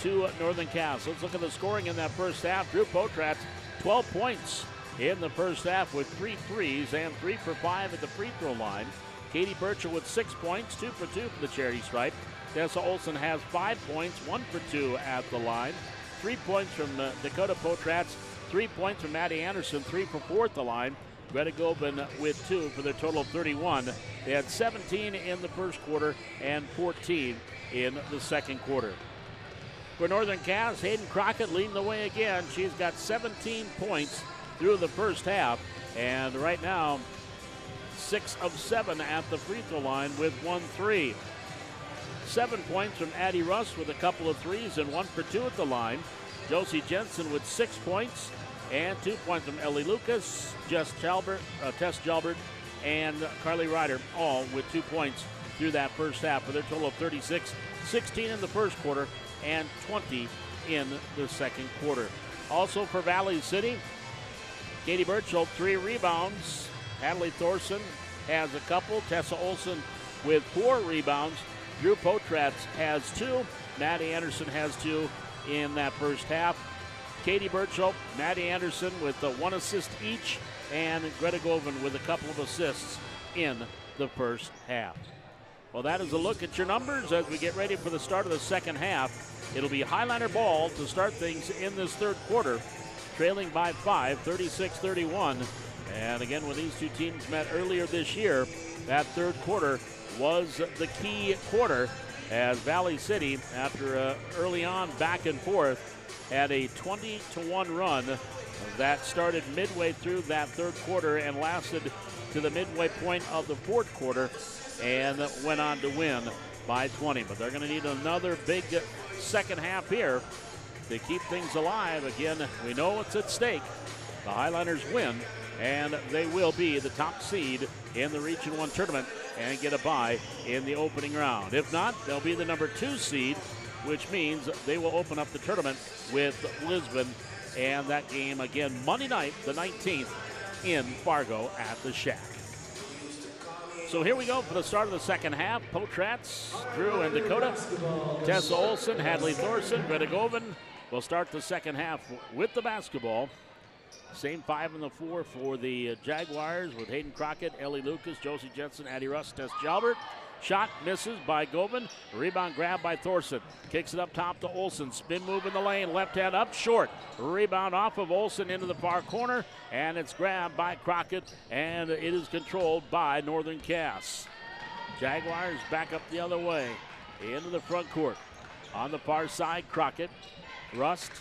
to Northern Cass. Let's look at the scoring in that first half. Drew Potratz, 12 points in the first half with 3 threes and 3 for 5 at the free throw line. Katie Birchall with 6 points, 2 for 2 for the charity stripe. Tessa Olson has 5 points, 1 for 2 at the line. 3 points from Dakota Potratz, 3 points from Maddie Anderson, 3 for 4 at the line. Greta Gobin with 2 for their total of 31. They had 17 in the first quarter and 14 in the second quarter. For Northern Cass, Hayden Crockett leading the way again. She's got 17 points through the first half, and right now 6 of 7 at the free throw line with 1 3. 7 points from Addie Russ with a couple of threes and 1 for 2 at the line. Josie Jensen with 6 points and 2 points from Ellie Lucas, Tess Jalbert, and Carly Ryder, all with 2 points through that first half for their total of 36, 16 in the first quarter and 20 in the second quarter. Also for Valley City, Katie Birchall, 3 rebounds, Hadley Thorson has a couple. Tessa Olson with 4 rebounds. Drew Potratz has 2. Maddie Anderson has 2 in that first half. Katie Birchall, Maddie Anderson with 1 assist each, and Greta Govan with a couple of assists in the first half. Well, that is a look at your numbers as we get ready for the start of the second half. It'll be Highliner ball to start things in this third quarter, trailing by 5, 36-31. And again, when these two teams met earlier this year, that third quarter was the key quarter as Valley City, after early on back and forth, had a 20-1 run that started midway through that third quarter and lasted to the midway point of the fourth quarter and went on to win by 20. But they're going to need another big second half here to keep things alive. Again, we know what's at stake. The Highliners win, and they will be the top seed in the Region 1 tournament and get a bye in the opening round. If not, they'll be the number 2 seed, which means they will open up the tournament with Lisbon. And that game, again, Monday night, the 19th, in Fargo at the Shack. So here we go for the start of the second half. Potratz, Drew, and Dakota. Tessa Olson, Hadley Thorson, Greta Govan will start the second half with the basketball. Same 5 and the 4 for the Jaguars with Hayden Crockett, Ellie Lucas, Josie Jensen, Addie Russ, Tess Jalbert. Shot misses by Govan. Rebound grab by Thorson. Kicks it up top to Olson. Spin move in the lane. Left hand up short. Rebound off of Olson into the far corner. And it's grabbed by Crockett. And it is controlled by Northern Cass. Jaguars back up the other way. Into the front court. On the far side, Crockett. Rust.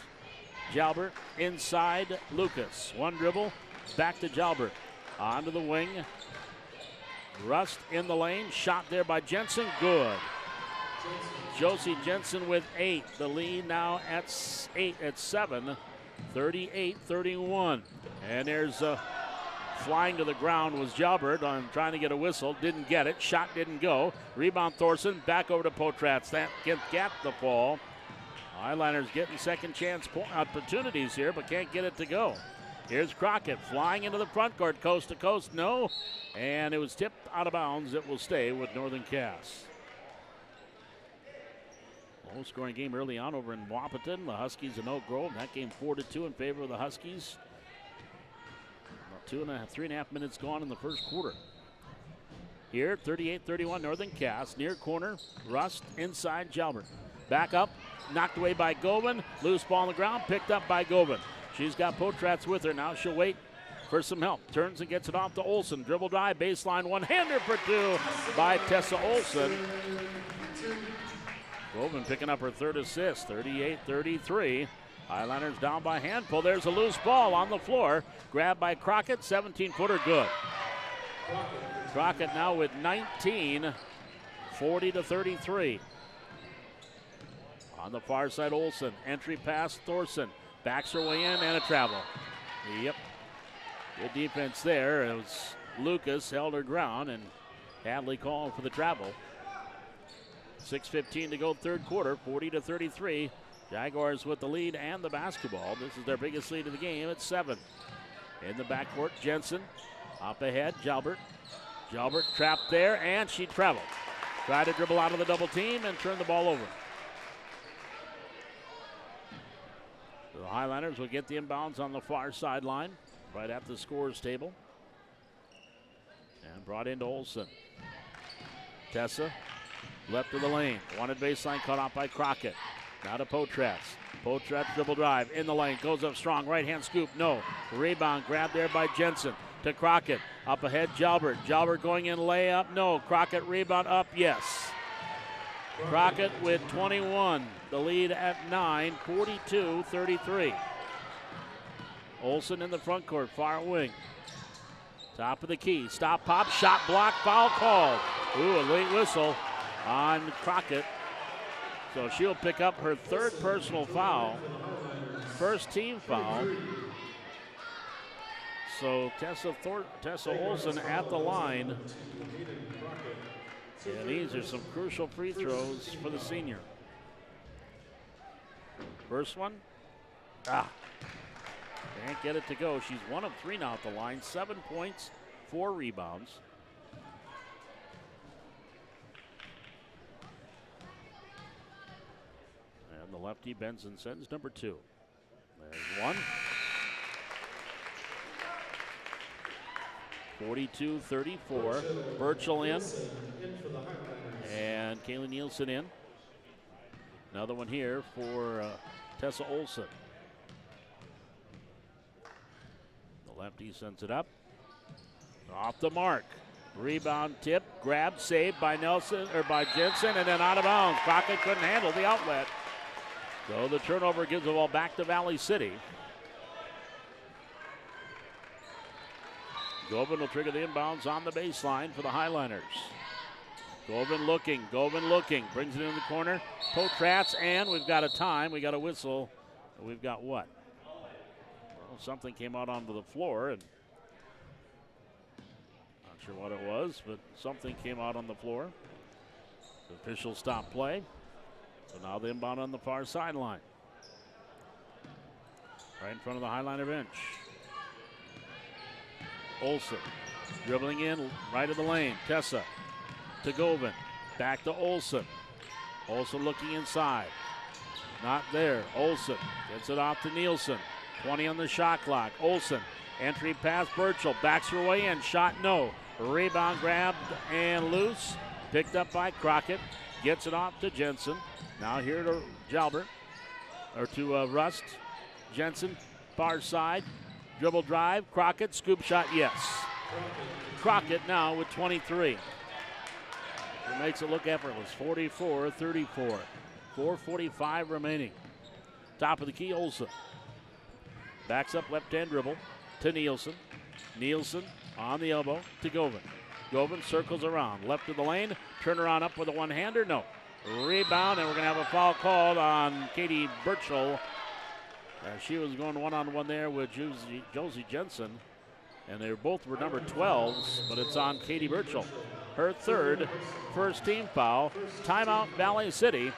Jalbert. Inside, Lucas. One dribble. Back to Jalbert. Onto the wing. Rust in the lane, shot there by Jensen, good. Josie Jensen with 8, the lead now at 7, 38-31. And there's flying to the ground was Jalbert on trying to get a whistle, didn't get it, shot didn't go. Rebound Thorson, back over to Potratz, that got the fall. Highliners getting second chance opportunities here, but can't get it to go. Here's Crockett flying into the front court, coast to coast, no. And it was tipped out of bounds. It will stay with Northern Cass. Low-scoring game early on over in Wahpeton. The Huskies in Oak Grove. That game 4-2 in favor of the Huskies. About 3.5 minutes gone in the first quarter. Here, 38-31 Northern Cass. Near corner, Rust inside Jalbert. Back up, knocked away by Govan. Loose ball on the ground, picked up by Govan. She's got Potratz with her. Now she'll wait for some help. Turns and gets it off to Olson. Dribble drive, baseline, one-hander for 2 by Tessa Olson. Govan picking up her third assist, 38-33. Highliners down by handful. There's a loose ball on the floor. Grabbed by Crockett, 17-footer, good. Crockett now with 19, 40-33. On the far side, Olson. Entry pass, Thorson. Backs her way in and a travel. Yep. Good defense there. It was Lucas held her ground and Hadley called for the travel. 6:15 to go third quarter, 40-33. Jaguars with the lead and the basketball. This is their biggest lead of the game at 7. In the backcourt, Jensen. Up ahead, Jalbert. Jalbert trapped there and she traveled. Tried to dribble out of the double team and turn the ball over. The Highliners will get the inbounds on the far sideline, right at the scorer's table. And brought into Olson. Tessa, left of the lane. Wanted baseline, cut off by Crockett. Now to Potratz. Potratz dribble drive in the lane, goes up strong, right hand scoop, no. Rebound grabbed there by Jensen to Crockett. Up ahead, Jalbert. Jalbert going in layup, no. Crockett rebound up, yes. Crockett with 21, the lead at 9, 42-33. Olson in the front court, far wing. Top of the key, stop, pop, shot block, foul called. Ooh, a late whistle on Crockett. So she'll pick up her third personal foul, first team foul. So Tessa Olson at the line. And these are some crucial free throws for the senior. First one. Can't get it to go. She's 1 of 3 now at the line. 7 points, 4 rebounds. And the lefty, Benson, sends number 2. There's one. 42-34. Burchell in. And Kaylee Nielsen in. Another one here for Tessa Olsen. The lefty sends it up. Off the mark. Rebound tip, grab, saved by Nelson or by Jensen, and then out of bounds. Crockett couldn't handle the outlet. So the turnover gives the ball back to Valley City. Govan will trigger the inbounds on the baseline for the Highliners. Govan looking, brings it in the corner. Potratz, and we've got a time. We got a whistle. We've got what? Well, something came out onto the floor, and not sure what it was, but something came out on the floor. The officials stopped play. So now the inbound on the far sideline. Right in front of the Highliner bench. Olsen dribbling in right of the lane. Tessa to Govan. Back to Olsen. Olsen looking inside. Not there. Olsen gets it off to Nielsen. 20 on the shot clock. Olsen. Entry pass Burchell. Backs her way in. Shot no. Rebound grabbed and loose. Picked up by Crockett. Gets it off to Jensen. Now here to Jalbert. Or to Rust. Jensen. Far side. Dribble drive. Crockett. Scoop shot. Yes. Crockett now with 23. It makes it look effortless. 44-34. 4:45 remaining. Top of the key, Olsen. Backs up left-hand dribble to Nielsen. Nielsen on the elbow to Govan. Govan circles around. Left of the lane. Turnaround up with a one-hander. No. Rebound, and we're going to have a foul called on Katie Burchell. She was going one-on-one there with Josie Jensen. And they both were number 12s, but it's on Katie Burchell. Her third first-team foul. Timeout, Valley City.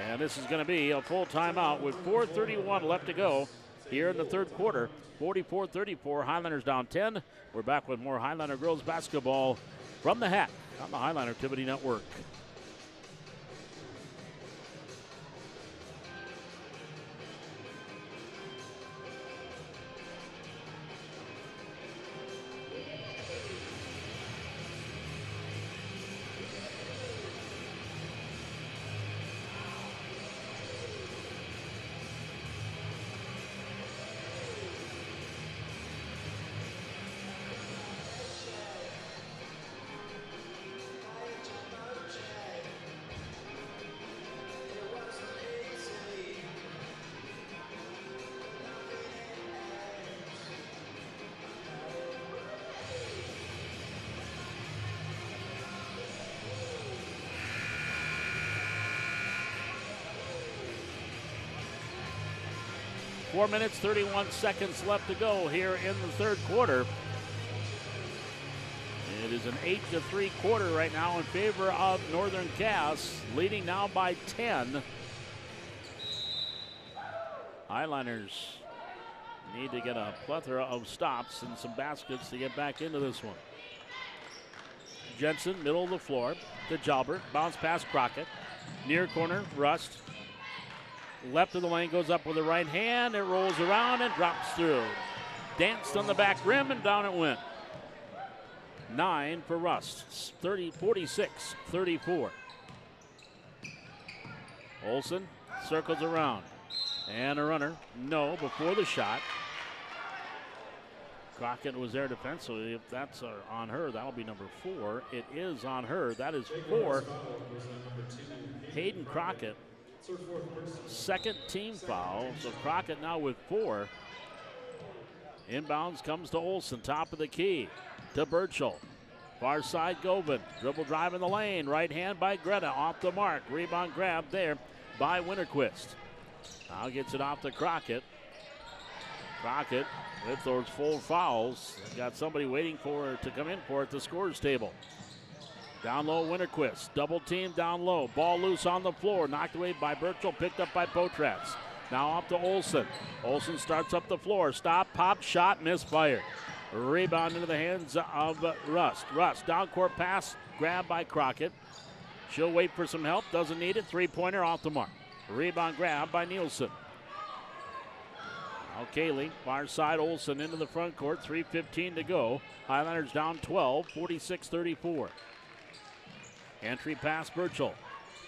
And this is going to be a full timeout with 4:31 left to go here in the third quarter. 44-34, Highlanders down 10. We're back with more Highliner girls basketball from the Hack on the Highliner Activity Network. Four minutes, 31 seconds left to go here in the third quarter. It is an 8-3 quarter right now in favor of Northern Cass, leading now by 10. Highliners need to get a plethora of stops and some baskets to get back into this one. Jensen, middle of the floor to Jalbert. Bounce past Crockett. Near corner, Rust. Left of the lane, goes up with the right hand. It rolls around and drops through. Danced on the back rim and down it went. 9 for Rust. 46-34. Olsen circles around. And a runner. No, before the shot. Crockett was there defensively. If that's on her, that'll be number 4. It is on her. That is 4. Hayden Crockett. Second team foul. So Crockett now with 4. Inbounds comes to Olsen. Top of the key to Burchell. Far side Govan. Dribble drive in the lane. Right hand by Greta. Off the mark. Rebound grab there by Winterquist. Now gets it off to Crockett. Crockett with those full fouls. Got somebody waiting for her to come in for at the scores table. Down low, Winterquist. Double team down low. Ball loose on the floor. Knocked away by Burchell. Picked up by Potratz. Now off to Olsen. Olsen starts up the floor. Stop, pop, shot, misfired. Rebound into the hands of Rust. Rust, down court pass, grabbed by Crockett. She'll wait for some help, doesn't need it. Three-pointer off the mark. Rebound grab by Nielsen. Now Kaylee, far side, Olsen into the front court. 3:15 to go. Highlanders down 12, 46-34. Entry pass, Burchell.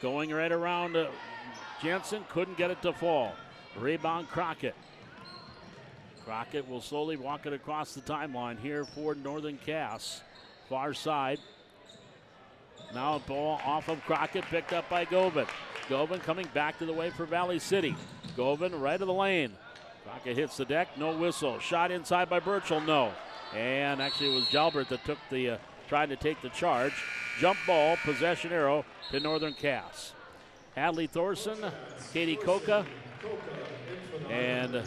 Going right around Jensen, couldn't get it to fall. Rebound Crockett. Crockett will slowly walk it across the timeline here for Northern Cass. Far side. Now a ball off of Crockett, picked up by Govan. Govan coming back to the way for Valley City. Govan right of the lane. Crockett hits the deck, no whistle. Shot inside by Burchell, no. And actually it was Jalbert that took the, tried to take the charge. Jump ball, possession arrow to Northern Cass. Hadley Thorson, Katie Koka, and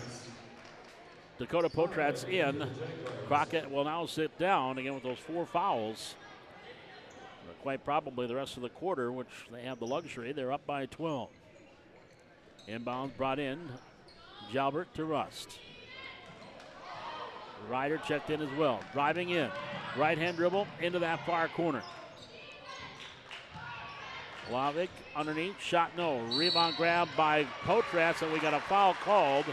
Dakota Potrat's in. Crockett will now sit down again with those 4 fouls. Quite probably the rest of the quarter, which they have the luxury. They're up by 12. Inbounds brought in. Jalbert to Rust. Ryder checked in as well. Driving in. Right hand dribble into that far corner. Lavik underneath. Shot no. Rebound grab by Potratz, and we got a foul called.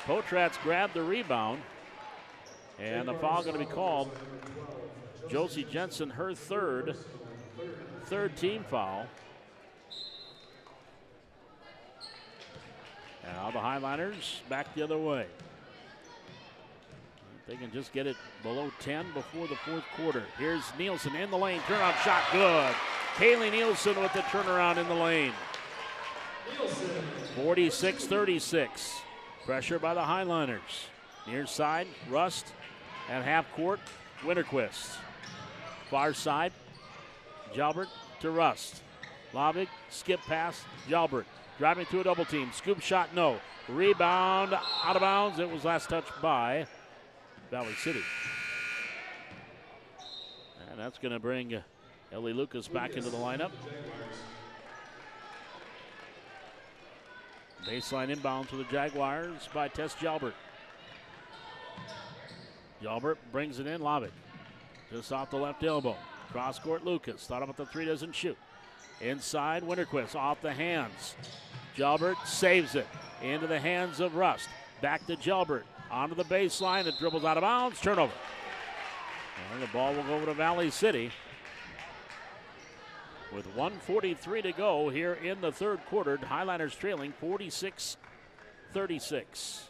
Potratz grabbed the rebound. And the foul going to be called. Josie Jensen, her third team foul. Now the Highliners back the other way. They can just get it below 10 before the fourth quarter. Here's Nielsen in the lane. Turnaround shot, good. Kaylee Nielsen with the turnaround in the lane. 46-36. Pressure by the Highliners. Near side, Rust. At half court, Winterquist. Far side, Jalbert to Rust. Lavik, skip pass, Jalbert. Driving to a double team. Scoop shot, no. Rebound out of bounds. It was last touched by Valley City. And that's going to bring Ellie Lucas back into the lineup. Baseline inbound to the Jaguars by Tess Jalbert. Jalbert brings it in. Lavik just off the left elbow. Cross court, Lucas. Thought about the three, doesn't shoot. Inside, Winterquist off the hands. Jalbert saves it into the hands of Rust. Back to Jalbert. Onto the baseline. It dribbles out of bounds. Turnover. And the ball will go over to Valley City. With 1:43 to go here in the third quarter, Highlanders trailing 46-36.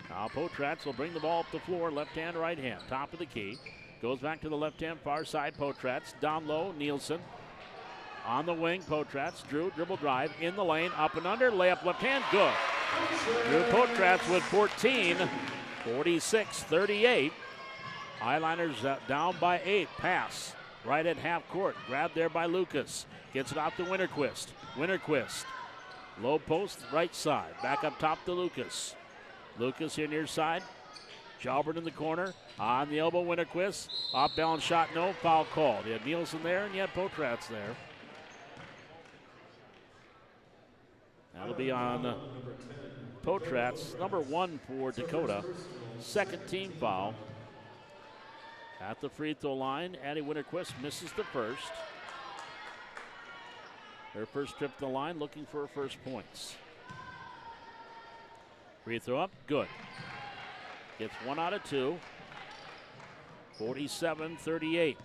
Now Potratz will bring the ball up the floor, left hand, right hand, top of the key. Goes back to the left hand, far side, Potratz. Down low, Nielsen. On the wing, Potratz. Drew, dribble drive, in the lane, up and under, layup left hand, good. Drew Potratz with 14, 46-38. Highliners down by 8, pass. Right at half court, grabbed there by Lucas. Gets it out to Winterquist. Winterquist, low post, right side. Back up top to Lucas. Lucas here near side. Jalbert in the corner. On the elbow, Winterquist. Off balance shot, no. Foul called. You had Nielsen there, and you had Potratz there. That'll be on Potratz, number 1 for Dakota. Second team foul. At the free throw line, Addie Winterquist misses the first. Her first trip to the line, looking for her first points. Free throw up, good. Gets 1 out of 2. 47-38.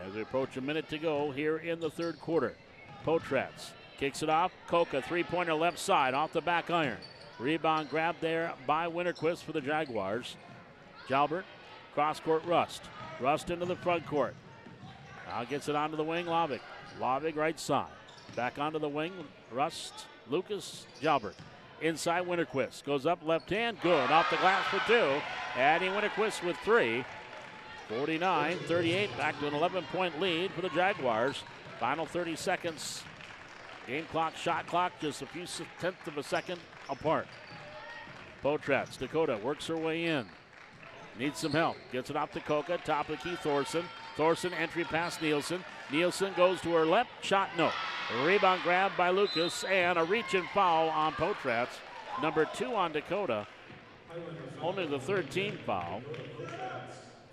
As we approach a minute to go here in the third quarter. Potratz kicks it off. Koka, three-pointer left side, off the back iron. Rebound grab there by Winterquist for the Jaguars. Jalbert, cross-court Rust. Rust into the front court. Now gets it onto the wing, Lavik. Lavik right side. Back onto the wing, Rust, Lucas, Jalbert. Inside, Winterquist. Goes up left hand, good. Off the glass for 2. Adding Winterquist with 3. 49-38, back to an 11-point lead for the Jaguars. Final 30 seconds. Game clock, shot clock, just a few tenths of a second apart. Potratz, Dakota works her way in. Needs some help. Gets it off to Koka, top of the key, Thorson. Thorson, entry pass, Nielsen. Nielsen goes to her left, shot no. Rebound grab by Lucas, and a reach and foul on Potratz. number 2 on Dakota. Only the third team foul.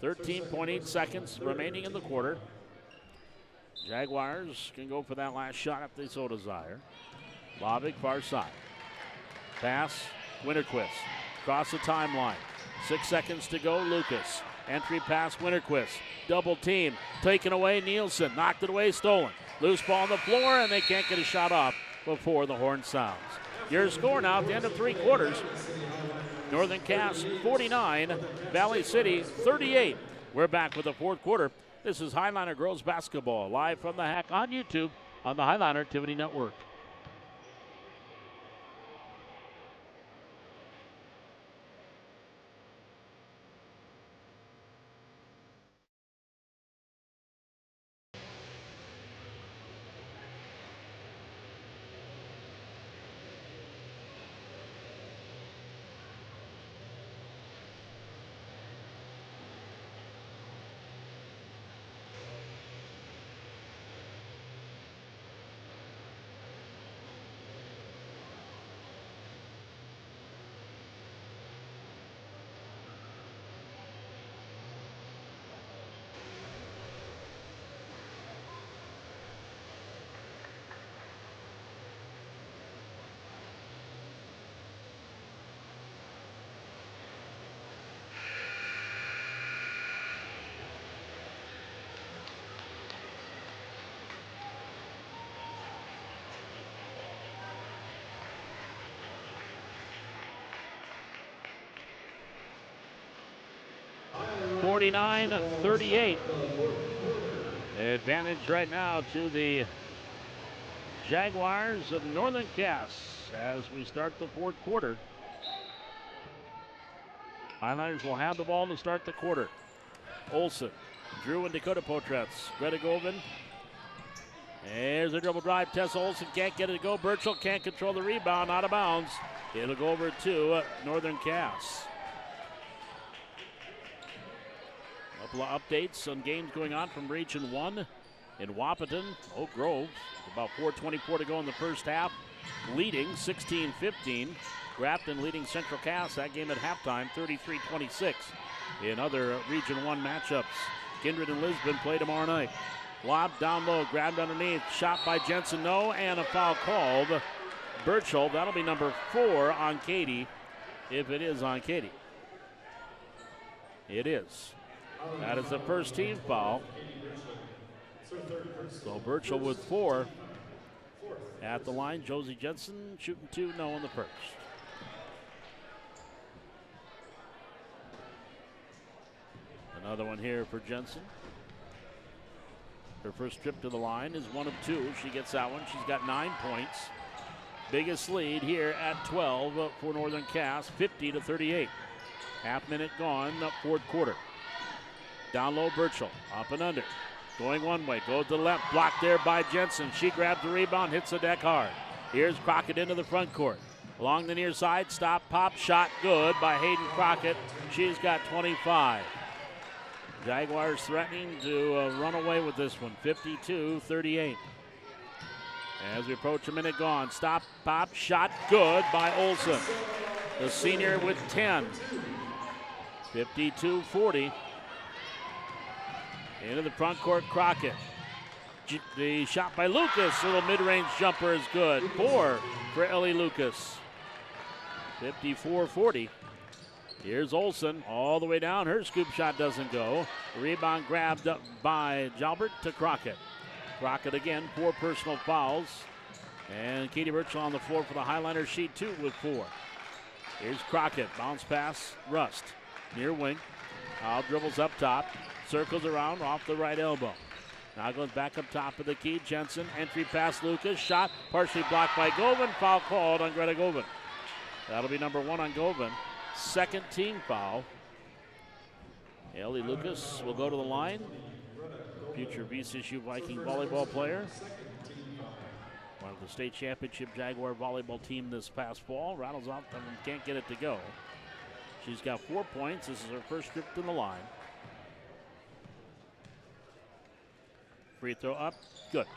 13.8 seconds remaining in the quarter. Jaguars can go for that last shot if they so desire. Lovick, far side. Pass, Winterquist. Across the timeline. 6 seconds to go, Lucas. Entry pass, Winterquist. Double team. Taken away, Nielsen. Knocked it away, stolen. Loose ball on the floor, and they can't get a shot off before the horn sounds. Your score now at the end of 3 quarters. Northern Cass 49, Valley City 38. We're back with the 4th quarter. This is Highliner Girls Basketball, live from the Hack on YouTube on the Highliner Activity Network. (49-38). Advantage right now to the Jaguars of Northern Cass as we start the 4th quarter. Highlanders will have the ball to start the quarter. Olsen, Drew and Dakota Potretz. Greta Govan. There's a dribble drive. Tessa Olsen can't get it to go. Burchell can't control the rebound. Out of bounds. It'll go over to Northern Cass. A couple of updates on games going on from Region 1 in Wahpeton. Oak Grove, about 4:24 to go in the first half, leading 16-15. Grafton leading Central Cass, that game at halftime, 33-26. In other Region 1 matchups, Kindred and Lisbon play tomorrow night. Lob down low, grabbed underneath, shot by Jensen, no, and a foul called. Burchell, that'll be number 4 on Katie, if it is on Katie. It is. That is the first team foul. So Burchell with 4 at the line. Josie Jensen shooting 2, no in the first. Another one here for Jensen. Her first trip to the line is 1 of 2. She gets that one. She's got 9 points. Biggest lead here at 12 for Northern Cass, 50-38. Half minute gone, 4th quarter. Down low, Burchell, up and under. Going one way, goes to the left, blocked there by Jensen. She grabs the rebound, hits the deck hard. Here's Crockett into the front court. Along the near side, stop, pop, shot, good by Hayden Crockett. She's got 25. Jaguars threatening to run away with this one, 52-38. As we approach a minute gone, stop, pop, shot, good by Olsen. The senior with 10. 52-40. Into the front court, Crockett. The shot by Lucas, little mid-range jumper is good. 4 for Ellie Lucas. 54-40. Here's Olsen all the way down. Her scoop shot doesn't go. Rebound grabbed up by Jalbert to Crockett. Crockett again, 4 personal fouls. And Katie Burchell on the floor for the Highliners. She too with 4. Here's Crockett, bounce pass, Rust. Near wing, dribbles up top. Circles around off the right elbow. Now goes back up top of the key. Jensen, entry pass Lucas. Shot partially blocked by Govan. Foul called on Greta Govan. That'll be number 1 on Govan. Second team foul. Ellie Lucas will go to the line. Future VCSU Viking volleyball player. One of the state championship Jaguar volleyball team this past fall. Rattles off and can't get it to go. She's got 4 points. This is her first trip to the line. Free throw up, good.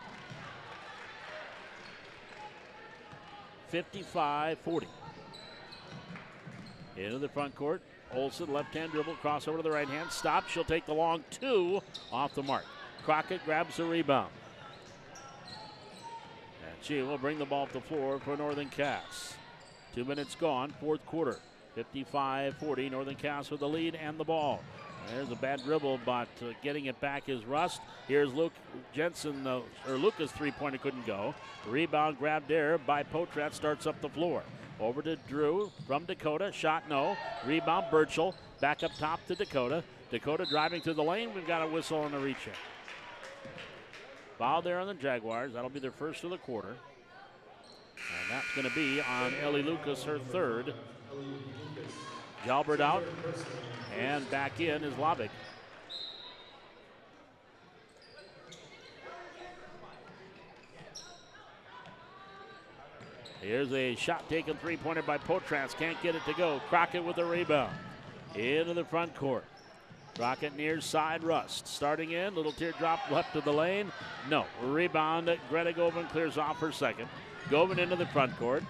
55-40. Into the front court. Olsen, left-hand dribble, crossover to the right hand. Stop. She'll take the long two off the mark. Crockett grabs the rebound. And she will bring the ball up the floor for Northern Cass. 2 minutes gone, fourth quarter. 55-40, Northern Cass with the lead and the ball. There's a bad dribble, but getting it back is Rust. Here's Luke Jensen, Lucas three-pointer couldn't go. Rebound grabbed there by Potrat, starts up the floor. Over to Drew from Dakota, shot no. Rebound Birchall, back up top to Dakota. Dakota driving through the lane, we've got a whistle on the reach in. Foul there on the Jaguars, that'll be their first of the quarter. And that's going to be on Ellie Lucas, her third. Jalbert out, and back in is Lovick. Here's a shot taken three-pointer by Potratz. Can't get it to go. Crockett with a rebound. Into the front court. Crockett near side, Rust. Starting in, little teardrop left of the lane. No. Rebound. Greta Govan clears off her second. Govan into the front court.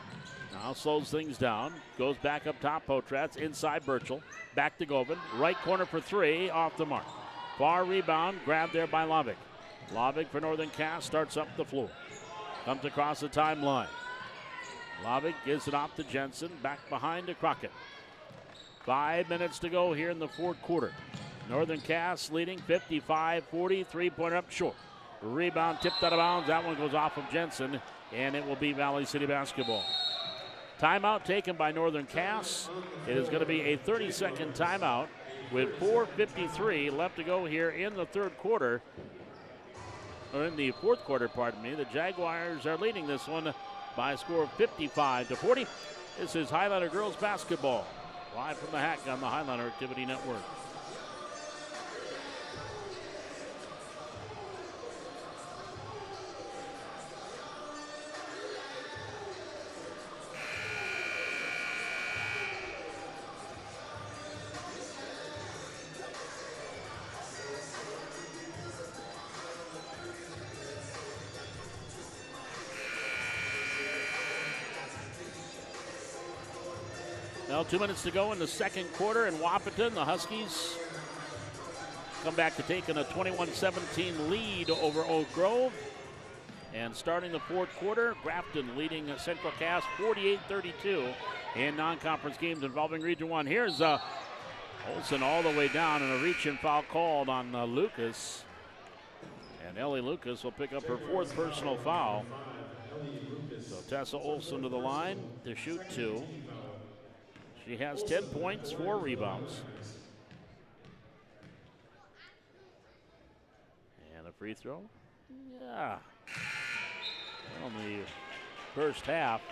Now slows things down. Goes back up top, Potratz. Inside Birchall. Back to Govan. Right corner for three. Off the mark. Far rebound. Grabbed there by Lovick. Lovick for Northern Cass. Starts up the floor. Comes across the timeline. Lovick gives it off to Jensen. Back behind to Crockett. 5 minutes to go here in the fourth quarter. Northern Cass leading 55-40. Three-pointer up short. Rebound tipped out of bounds. That one goes off of Jensen, and it will be Valley City basketball. Timeout taken by Northern Cass. It is going to be a 30-second timeout with 4:53 left to go here in the third quarter. Or in the fourth quarter, pardon me. The Jaguars are leading this one by a score of 55-40. This is Highliner Girls Basketball, live from the Hack on the Highliner Activity Network. Now 2 minutes to go in the second quarter in Wahpeton. The Huskies come back to taking a 21-17 lead over Oak Grove. And starting the fourth quarter, Grafton leading Central Cass 48-32 in non-conference games involving Region 1. Here's Olsen all the way down, and a reach-in foul called on Lucas. And Ellie Lucas will pick up her fourth personal foul. So Tessa Olsen to the line to shoot two. She has 10 points, 4 rebounds. And a free throw. Yeah. On the first half.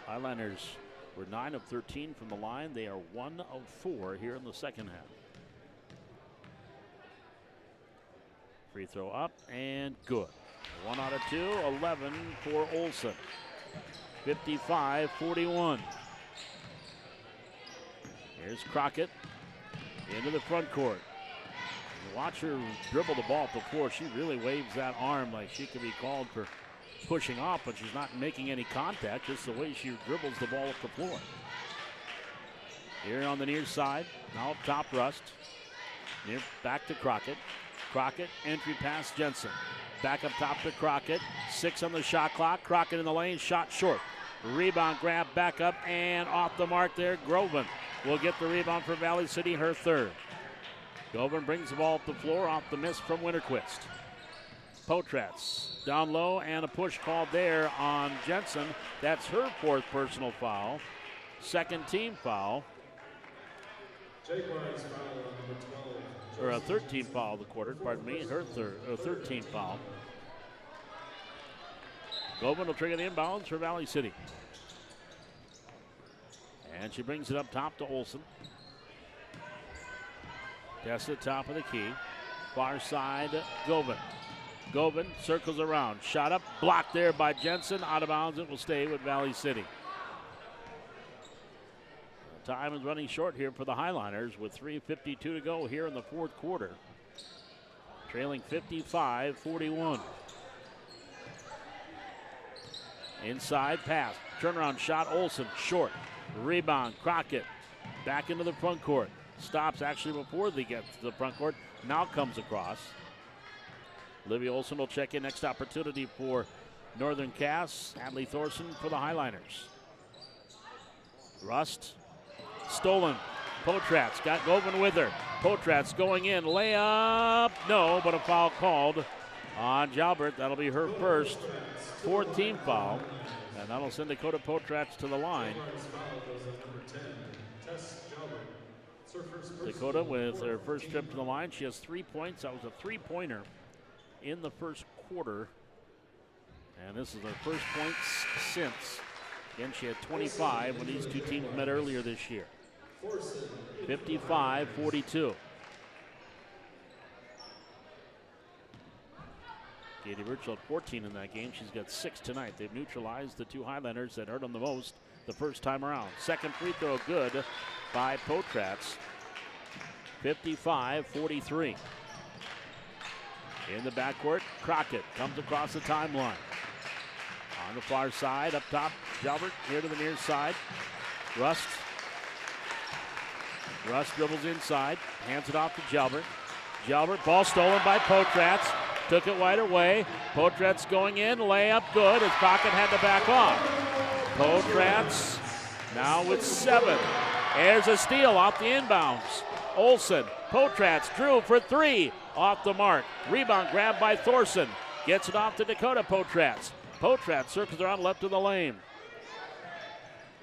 Highliners were 9 of 13 from the line. They are 1 of 4 here in the second half. Free throw up and good. 1 out of 2, 11 for Olsen. 55-41. Here's Crockett into the front court. Watch her dribble the ball at the floor. She really waves that arm like she could be called for pushing off, but she's not making any contact. Just the way she dribbles the ball up the floor. Here on the near side, now up top Rust. Near back to Crockett. Crockett, entry pass Jensen. Back up top to Crockett. 6 on the shot clock. Crockett in the lane, shot short. Rebound grab back up and off the mark there. Groban will get the rebound for Valley City, her third. Groban brings the ball up the floor off the miss from Winterquist. Potratz down low and a push called there on Jensen. That's her fourth personal foul. Second team foul. Jaguars foul number 12. Or a 13 foul of the quarter, pardon me, her third team foul. Govan will trigger the inbounds for Valley City. And she brings it up top to Olsen. That's the top of the key. Far side, Govan. Govan circles around. Shot up, blocked there by Jensen. Out of bounds, it will stay with Valley City. Time is running short here for the Highliners with 3:52 to go here in the fourth quarter. Trailing 55-41. Inside pass. Turnaround shot. Olsen short. Rebound. Crockett back into the front court. Stops actually before they get to the front court. Now comes across. Livy Olsen will check in. Next opportunity for Northern Cass. Hadley Thorson for the Highliners. Rust. Stolen. Potratz got Govan with her. Potratz going in. Layup. No, but a foul called on Jalbert. That'll be her first. 4th team foul. And that'll send Dakota Potratz to the line. Dakota with her first trip to the line. She has 3 points. That was a 3-pointer in the first quarter. And this is her first points since. Again, she had 25 when these two teams met earlier this year. 55-42. Katie Virgil had 14 in that game. She's got 6 tonight. They've neutralized the two Highlanders that hurt them the most the first time around. Second free throw good by Potratz. 55-43. In the backcourt, Crockett comes across the timeline. On the far side, up top, Jalbert here to the near side. Rust dribbles inside, hands it off to Jalbert. Jalbert, ball stolen by Potratz. Took it right away. Potratz going in, layup good as Crockett had to back off. Potratz now with 7. There's a steal off the inbounds. Olsen, Potratz drew for 3. Off the mark. Rebound grabbed by Thorson. Gets it off to Dakota Potratz. Potratz circles around left of the lane.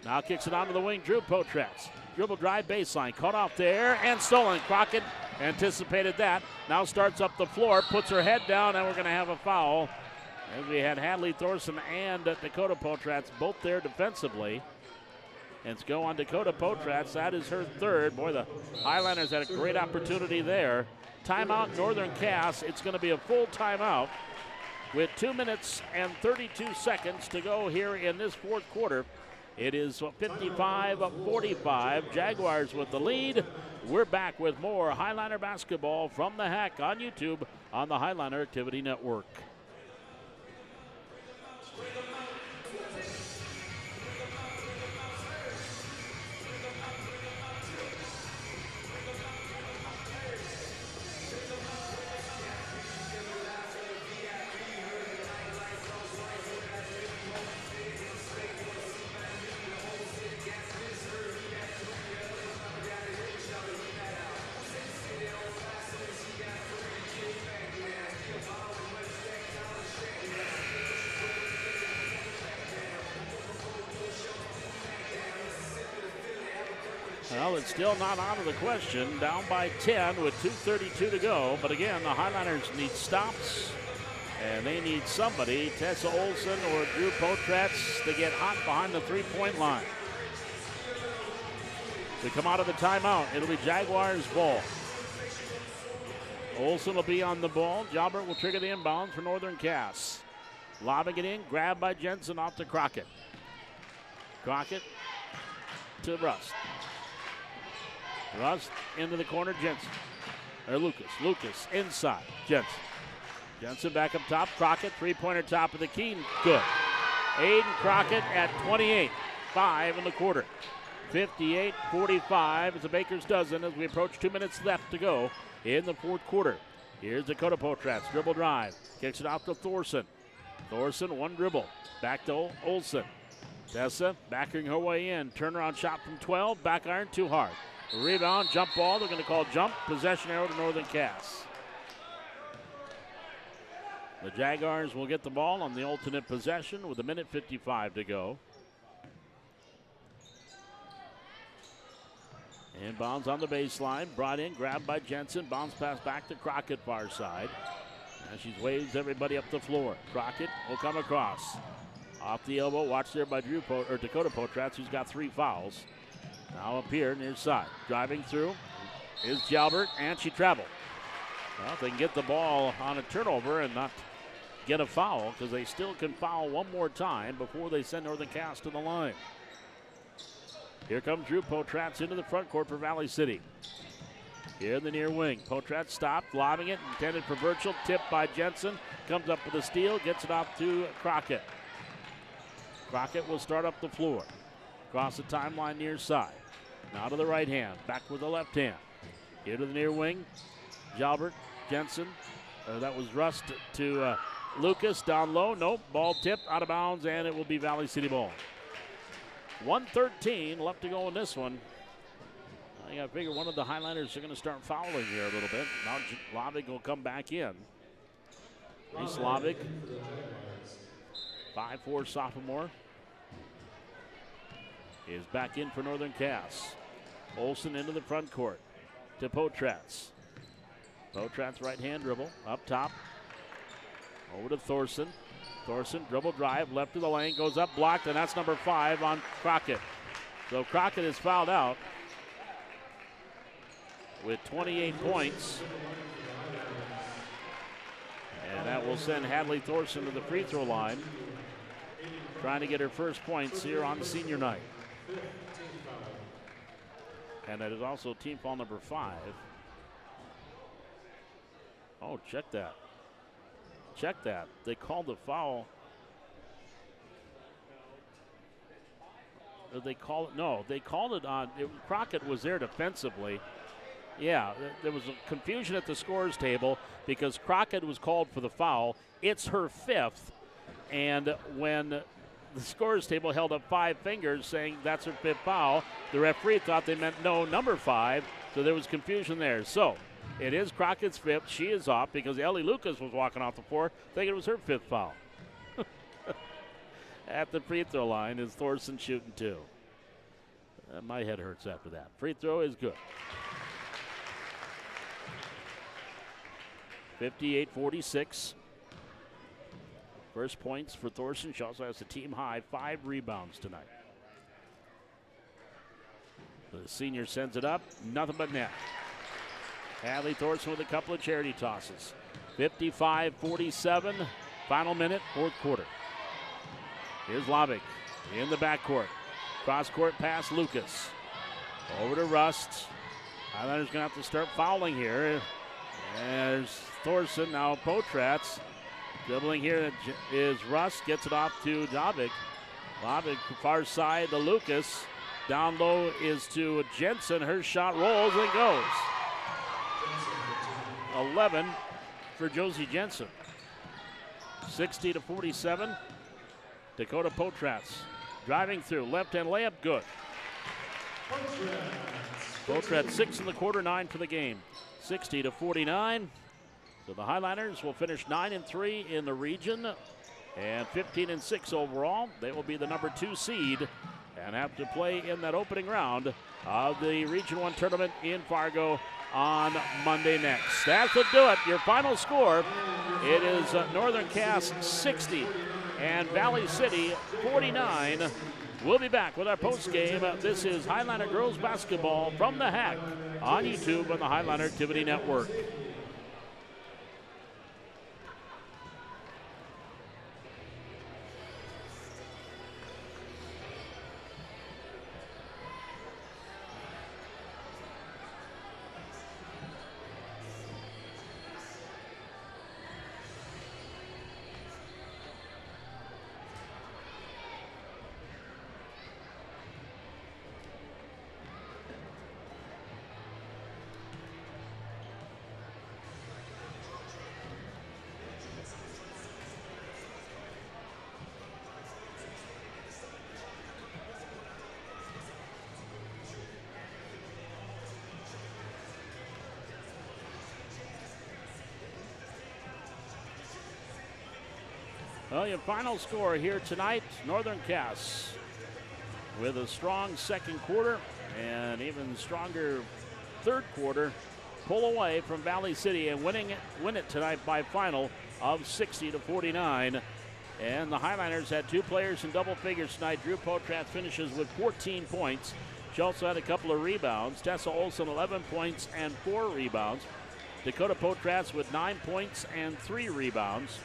Now kicks it onto the wing. Drew Potratz. Dribble drive baseline. Caught off there and stolen. Crockett anticipated that. Now starts up the floor. Puts her head down and we're going to have a foul. As we had Hadley Thorson and Dakota Potratz both there defensively. And it's go on Dakota Potratz. That is her 3rd. Boy, the Highlanders had a great opportunity there. Timeout Northern Cass. It's going to be a full timeout with 2 minutes and 32 seconds to go here in this 4th quarter. It is 55-45. Jaguars with the lead. We're back with more Highliner basketball from the Hack on YouTube on the Highliner Activity Network. Well, it's still not out of the question. Down by 10 with 2:32 to go. But again, the Highlanders need stops, and they need somebody, Tessa Olsen or Drew Potratz, to get hot behind the 3-point line. To come out of the timeout, it'll be Jaguars ball. Olsen will be on the ball. Jalbert will trigger the inbound for Northern Cass. Lobbing it in, grabbed by Jensen off to Crockett. Crockett to Rust. Rust into the corner, Jensen. Or Lucas. Lucas inside, Jensen. Jensen back up top. Crockett, 3-pointer top of the key. Good. Aiden Crockett at 28. 5 in the quarter. 58-45. It's a baker's dozen as we approach 2 minutes left to go in the 4th quarter. Here's Dakota Potratz. Dribble drive. Kicks it off to Thorson. Thorson, 1 dribble. Back to Olsen. Tessa backing her way in. Turnaround shot from 12. Back iron too hard. Rebound, jump ball. They're going to call jump. Possession arrow to Northern Cass. The Jaguars will get the ball on the alternate possession with 1:55 to go. Inbounds on the baseline. Brought in, grabbed by Jensen. Bounce pass back to Crockett, far side. And she waves everybody up the floor. Crockett will come across. Off the elbow, watched there by Dakota Potratz, who's got 3 fouls. Now up here, near side. Driving through is Jalbert, and she traveled. Well, if they can get the ball on a turnover and not get a foul, because they still can foul one more time before they send Northern Cass to the line. Here comes Drew Potratz into the front court for Valley City. Here in the near wing. Potratz stopped, lobbing it, intended for Virgil, tipped by Jensen. Comes up with a steal, gets it off to Crockett. Crockett will start up the floor. Across the timeline near side. Now to the right hand. Back with the left hand. Here to the near wing. Jalbert, Jensen. That was Rust to Lucas. Down low. Nope. Ball tipped out of bounds, and it will be Valley City ball. 1:13 left to go in this one. I got to figure one of the Highlanders are going to start fouling here a little bit. Now Slavik will come back in. Slavik, 5'4" sophomore, is back in for Northern Cass. Olsen into the front court to Potratz. Potratz right hand dribble up top. Over to Thorson. Thorson dribble drive left to the lane, goes up blocked, and that's number 5 on Crockett. So Crockett is fouled out with 28 points. And that will send Hadley Thorson to the free throw line, trying to get her first points here on senior night. And that is also team foul number 5. Oh, check that. Check that. They called the foul. Did they call it? No, they called it on. Crockett was there defensively. Yeah, there was a confusion at the scores table because Crockett was called for the foul. It's her 5th. And when the scores table held up 5 fingers saying that's her 5th foul, the referee thought they meant no, number 5. So there was confusion there. So it is Crockett's 5th. She is off because Ellie Lucas was walking off the floor thinking it was her 5th foul. At the free throw line is Thorson shooting 2. My head hurts after that. Free throw is good. 58-46. First points for Thorson. She also has a team high 5 rebounds tonight. The senior sends it up. Nothing but net. Hadley Thorson with a couple of charity tosses. 55-47. Final minute, 4th quarter. Here's Lovick in the backcourt. Cross-court pass, Lucas. Over to Rust. Highlanders going to have to start fouling here. There's Thorson, now Potratz. Dribbling here is Rust, gets it off to Lovick. Lovick, far side to Lucas. Down low is to Jensen. Her shot rolls and goes. 11 for Josie Jensen. 60-47. Dakota Potratz driving through. Left-hand layup, good. Potratz 6 in the quarter, 9 for the game. 60-49. So the Highlanders will finish 9-3 in the region and 15-6 overall. They will be the number 2 seed and have to play in that opening round of the Region 1 tournament in Fargo on Monday next. That should do it. Your final score, it is Northern Cass 60 and Valley City 49. We'll be back with our post game. This is Highlander Girls Basketball from the Hack on YouTube and the Highlander Activity Network. Well, your final score here tonight, Northern Cass with a strong second quarter and even stronger third quarter, pull away from Valley City and win it tonight by final of 60-49. And the Highlanders had 2 players in double figures tonight. Drew Potratz finishes with 14 points. She also had a couple of rebounds. Tessa Olsen, 11 points and 4 rebounds. Dakota Potratz with 9 points and 3 rebounds.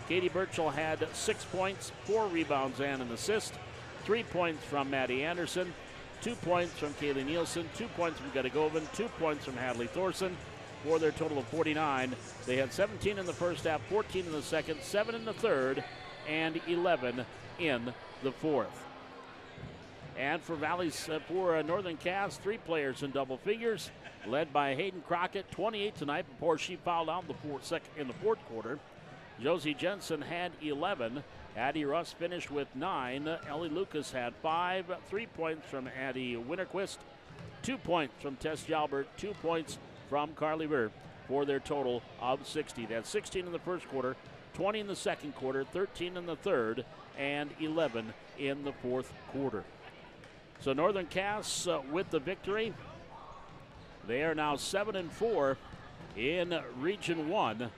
Katie Birchall had 6 points, 4 rebounds, and an assist. 3 points from Maddie Anderson, 2 points from Kaylee Nielsen, 2 points from Getagovan, 2 points from Hadley Thorson, for their total of 49. They had 17 in the first half, 14 in the second, 7 in the third, and 11 in the fourth. And for Northern Cass, 3 players in double figures, led by Hayden Crockett, 28 tonight before she fouled out in the fourth quarter. Josie Jensen had 11. Addie Russ finished with 9. Ellie Lucas had 5. 3 points from Addie Winterquist. 2 points from Tess Jalbert. 2 points from Carly Burr for their total of 60. That's 16 in the first quarter, 20 in the second quarter, 13 in the third, and 11 in the fourth quarter. So Northern Cass with the victory. They are now 7-4 in Region 1.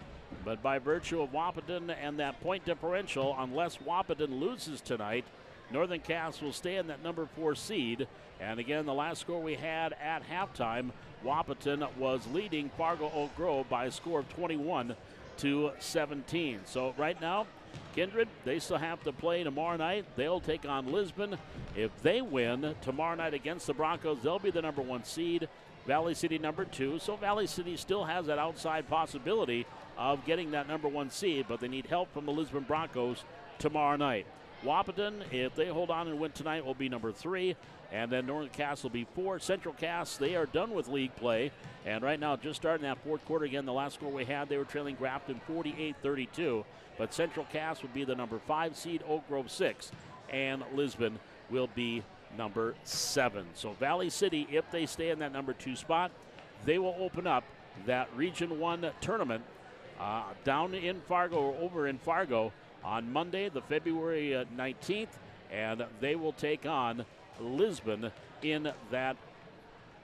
But by virtue of Wahpeton and that point differential, unless Wahpeton loses tonight, Northern Cass will stay in that number 4 seed. And again, the last score we had at halftime, Wahpeton was leading Fargo Oak Grove by a score of 21-17. So right now, Kindred, they still have to play tomorrow night. They'll take on Lisbon. If they win tomorrow night against the Broncos, they'll be the number 1 seed. Valley City number 2. So Valley City still has that outside possibility of getting that number 1 seed, but they need help from the Lisbon Broncos tomorrow night. Wahpeton, if they hold on and win tonight, will be number 3, and then Northern Cass will be 4. Central Cass, they are done with league play, and right now just starting that fourth quarter. Again, the last score we had, they were trailing Grafton 48-32, but Central Cass would be the number 5 seed, Oak Grove 6, and Lisbon will be number 7. So Valley City, if they stay in that number 2 spot, they will open up that Region 1 tournament down in Fargo, or over in Fargo, on Monday, the February 19th, and they will take on Lisbon in that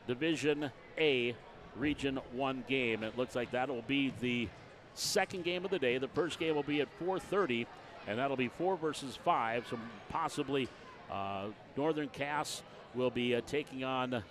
Division A Region 1 game. It looks like that will be the second game of the day. The first game will be at 4:30, and that'll be 4 versus 5, so possibly Northern Cass will be taking on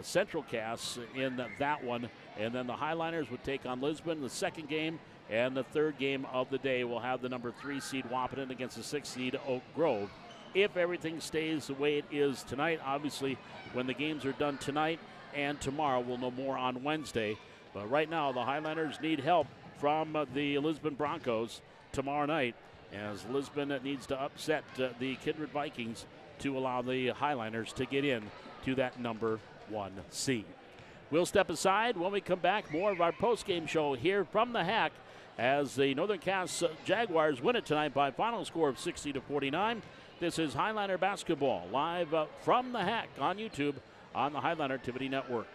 Central Cass in that one, and then the Highliners would take on Lisbon the second game, and the third game of the day will have the number 3 seed Wahpeton against the 6 seed Oak Grove. If everything stays the way it is tonight, obviously when the games are done tonight and tomorrow, we'll know more on Wednesday. But right now the Highliners need help from the Lisbon Broncos tomorrow night, as Lisbon needs to upset the Kindred Vikings to allow the Highliners to get in to that number 1 seed. We'll step aside. When we come back, more of our post-game show here from the Hack as the Northern Cass Jaguars win it tonight by a final score of 60-49. This is Highliner Basketball live from the Hack on YouTube on the Highliner Activity Network.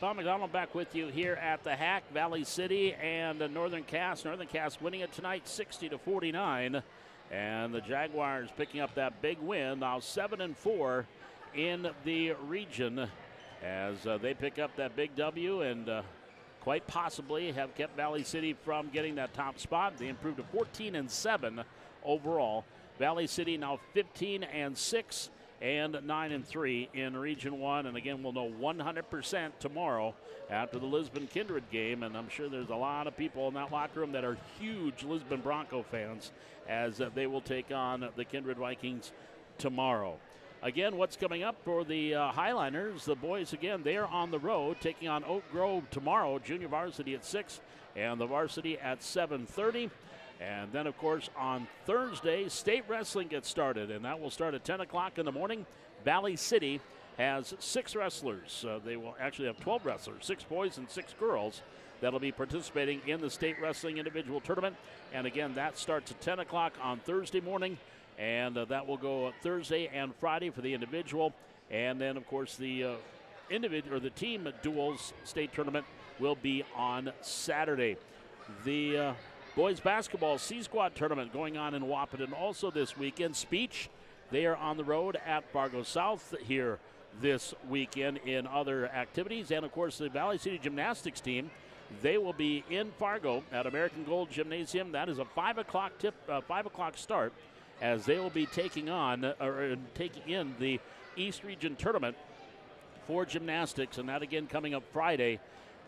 Tom McDonald back with you here at the Hack. Valley City and Northern Cass. Northern Cass winning it tonight 60-49. And the Jaguars picking up that big win, now 7-4 in the region as they pick up that big W and quite possibly have kept Valley City from getting that top spot. They improved to 14-7 overall. Valley City now 15-6 and 9-3 in Region 1. And again, we'll know 100% tomorrow after the Lisbon Kindred game. And I'm sure there's a lot of people in that locker room that are huge Lisbon Bronco fans as they will take on the Kindred Vikings tomorrow. Again, what's coming up for the Highliners? The boys, again, they are on the road taking on Oak Grove tomorrow. Junior varsity at 6 and the varsity at 7:30. And then, of course, on Thursday, state wrestling gets started, and that will start at 10 o'clock in the morning. Valley City has 6 wrestlers. They will actually have 12 wrestlers, 6 boys and 6 girls that'll be participating in the state wrestling individual tournament. And again, that starts at 10 o'clock on Thursday morning, and that will go Thursday and Friday for the individual. And then, of course, the individual or the team duels state tournament will be on Saturday. The boys basketball C-Squad tournament going on in Wahpeton also this weekend. Speech, they are on the road at Fargo South here this weekend in other activities. And, of course, the Valley City Gymnastics team, they will be in Fargo at American Gold Gymnasium. That is a 5 o'clock 5 o'clock start as they will be taking in the East Region tournament for gymnastics. And that, again, coming up Friday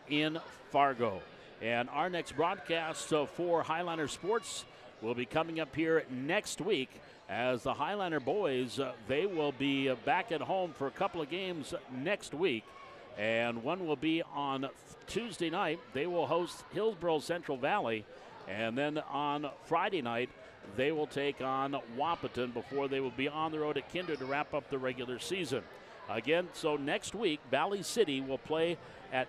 in Fargo. And our next broadcast for Highliner Sports will be coming up here next week as the Highliner boys, they will be back at home for a couple of games next week. And one will be on Tuesday night. They will host Hillsborough Central Valley. And then on Friday night, they will take on Wahpeton before they will be on the road at Kindred to wrap up the regular season. Again, so next week, Valley City will play at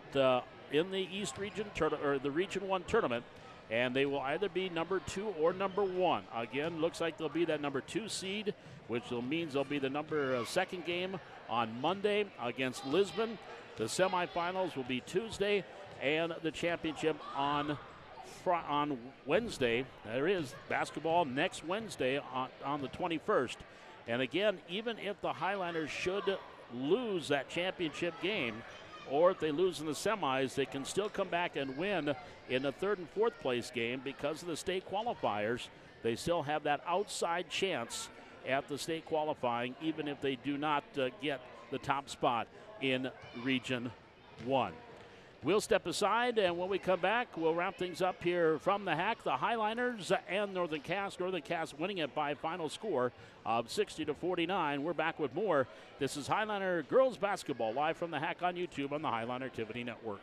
in the East Region or the Region 1 tournament, and they will either be number 2 or number 1. Again, looks like they'll be that number 2 seed, which means they'll be the number 2nd game on Monday against Lisbon. The semifinals will be Tuesday, and the championship on Wednesday. There is basketball next Wednesday on the 21st. And again, even if the Highliners should lose that championship game, or if they lose in the semis, they can still come back and win in the 3rd and 4th place game because of the state qualifiers. They still have that outside chance at the state qualifying, even if they do not get the top spot in Region 1. We'll step aside, and when we come back, we'll wrap things up here from the Hack. The Highliners and Northern Cass. Northern Cass winning it by a final score of 60-49. We're back with more. This is Highliner Girls Basketball live from the Hack on YouTube on the Highliner Activity Network.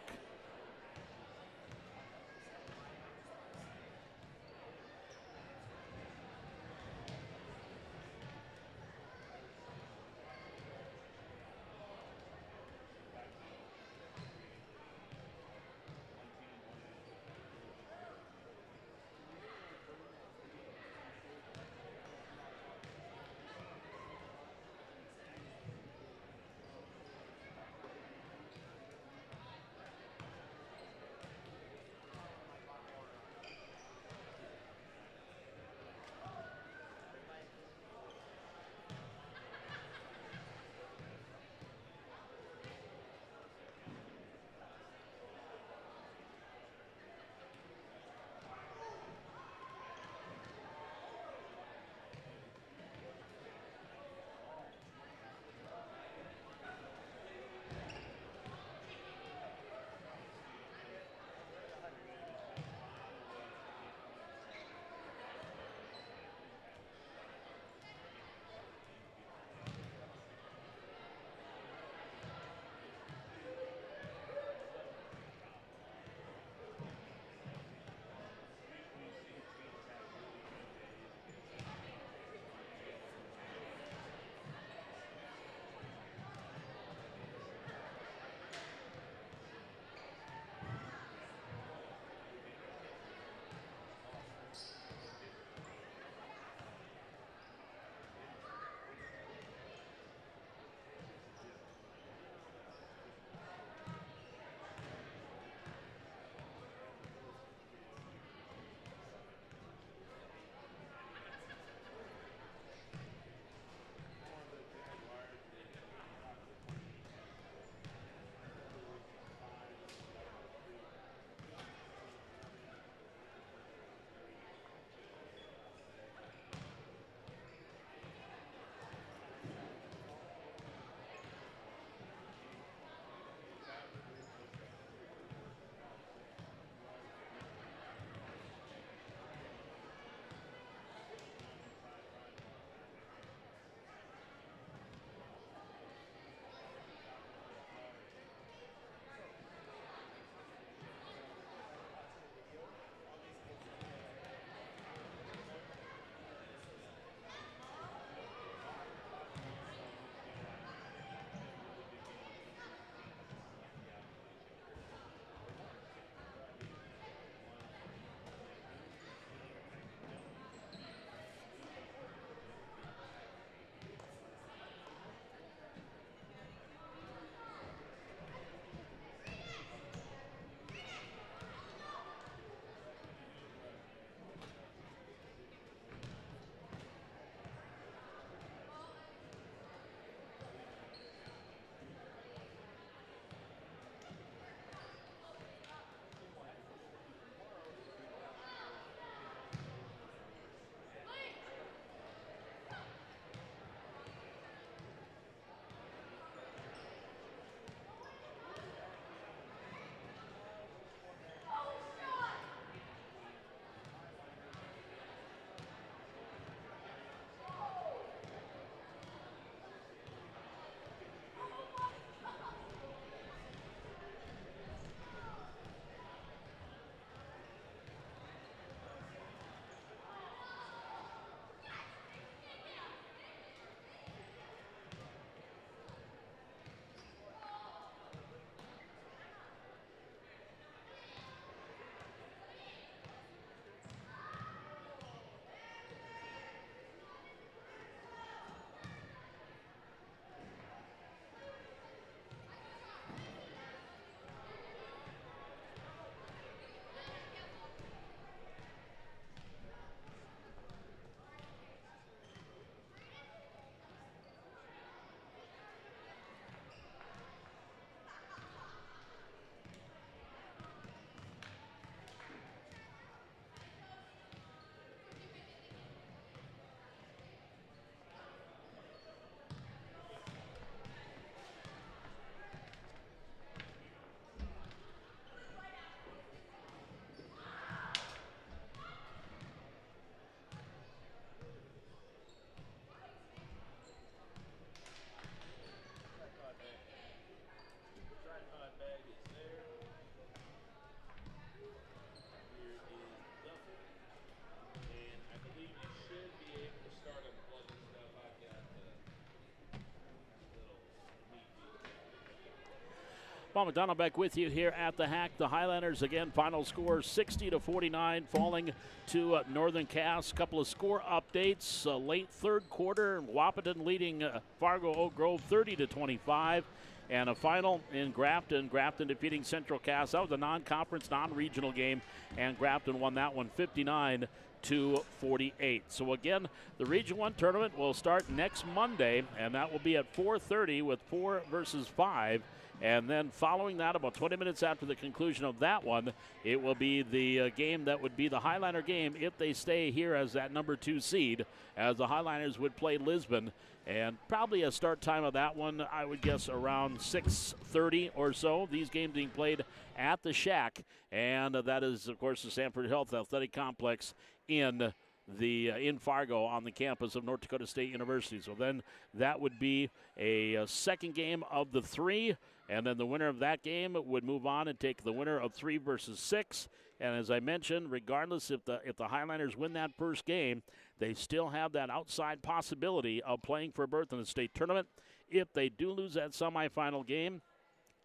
Paul McDonald back with you here at the Hack. The Highlanders, again, final score 60-49, falling to Northern Cass. Couple of score updates. Late third quarter, Wahpeton leading Fargo Oak Grove 30-25. And a final in Grafton. Grafton defeating Central Cass. That was a non-conference, non-regional game, and Grafton won that one 59-48. So again, the Region 1 tournament will start next Monday, and that will be at 4:30 with 4 versus 5. And then following that, about 20 minutes after the conclusion of that one, it will be the game that would be the Highliner game if they stay here as that number 2 seed, as the Highliners would play Lisbon. And probably a start time of that one, I would guess around 6:30 or so. These games being played at the Shack, and that is, of course, the Sanford Health Athletic Complex in Fargo on the campus of North Dakota State University. So then that would be a second game of the 3, and then the winner of that game would move on and take the winner of 3 versus 6. And as I mentioned, regardless if the Highlanders win that first game, they still have that outside possibility of playing for a berth in the state tournament. If they do lose that semifinal game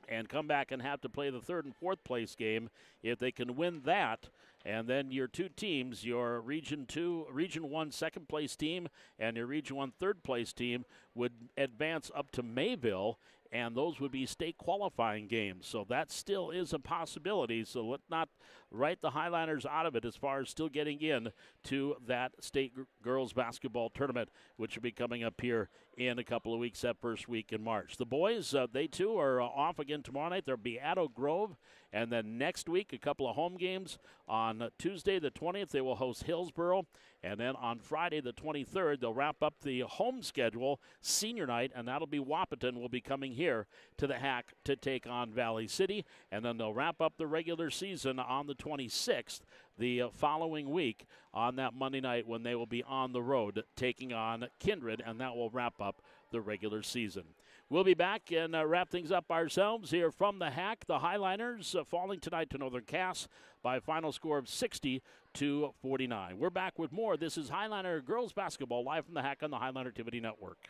and come back and have to play the 3rd and 4th place game, if they can win that, and then your 2 teams, your Region 1 second place team and your Region 1 third place team, would advance up to Mayville, and those would be state qualifying games. So that still is a possibility. So let's not write the Highlanders out of it as far as still getting in to that state girls basketball tournament, which will be coming up here in a couple of weeks, that first week in March. The boys, they too are off again tomorrow night. They'll be at Oak Grove, and then next week, a couple of home games. On Tuesday the 20th, they will host Hillsboro, and then on Friday the 23rd, they'll wrap up the home schedule, senior night, and that'll be Wahpeton will be coming here to the Hack to take on Valley City, and then they'll wrap up the regular season on the 26th, the following week on that Monday night when they will be on the road taking on Kindred, and that will wrap up the regular season. We'll be back and wrap things up ourselves here from the Hack. The Highliners falling tonight to Northern Cass by a final score of 60-49. We're back with more. This is Highliner girls basketball live from the Hack on the Highliner Activity Network.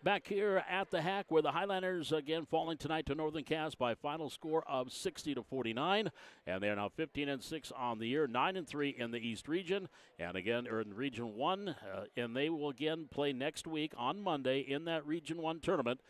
Back here at the Hack, where the Highlanders again falling tonight to Northern Cass by a final score of 60-49, and they are now 15-6 on the year, 9-3 in the East Region, and again are in Region 1, and they will again play next week on Monday in that Region 1 tournament.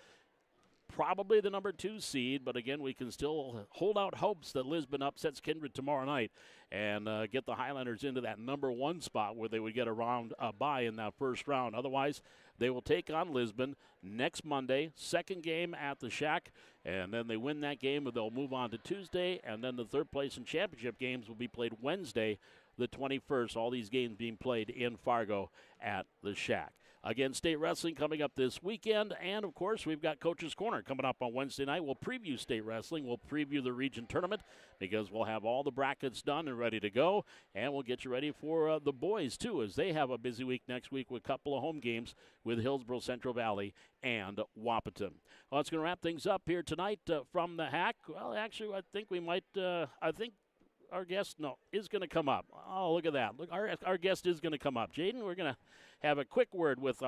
Probably the number 2 seed, but again, we can still hold out hopes that Lisbon upsets Kindred tomorrow night and get the Highlanders into that number 1 spot where they would get a bye in that first round. Otherwise, they will take on Lisbon next Monday, second game at the Shack, and then they win that game, and they'll move on to Tuesday, and then the third place and championship games will be played Wednesday, the 21st. All these games being played in Fargo at the Shack. Again, state wrestling coming up this weekend, and of course, we've got Coach's Corner coming up on Wednesday night. We'll preview state wrestling. We'll preview the region tournament because we'll have all the brackets done and ready to go, and we'll get you ready for the boys, too, as they have a busy week next week with a couple of home games with Hillsboro, Central Valley, and Wahpeton. Well, that's going to wrap things up here tonight from the Hack. Well, actually, I think we might, our guest is going to come up. Oh, look at that. Look, our guest is going to come up. Jaden, we're going to have a quick word with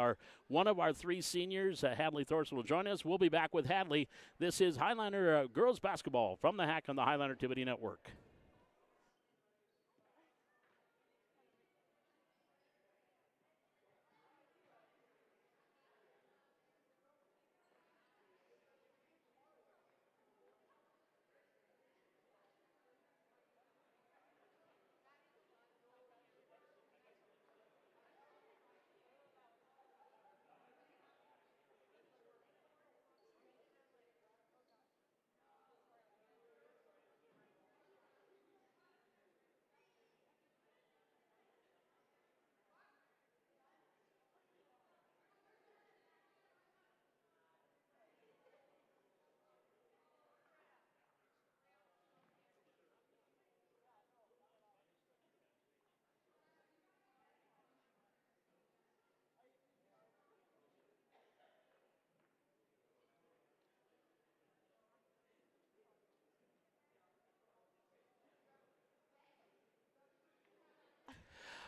one of our 3 seniors. Hadley Thorson will join us. We'll be back with Hadley. This is Highliner girls basketball from the Hack on the Highliner Activity Network.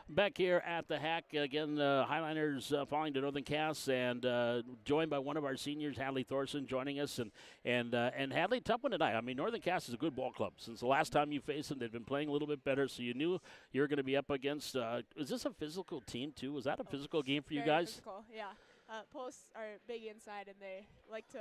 Back here at the Hack, again, Highliners falling to Northern Cass, and joined by one of our seniors, Hadley Thorson, joining us. And Hadley, tough one tonight. I mean, Northern Cass is a good ball club. Since the last time you faced them, they've been playing a little bit better, so you knew you were going to be up against is this a physical team, too? Was that a physical game for you guys? Physical, yeah. Posts are big inside, and they like to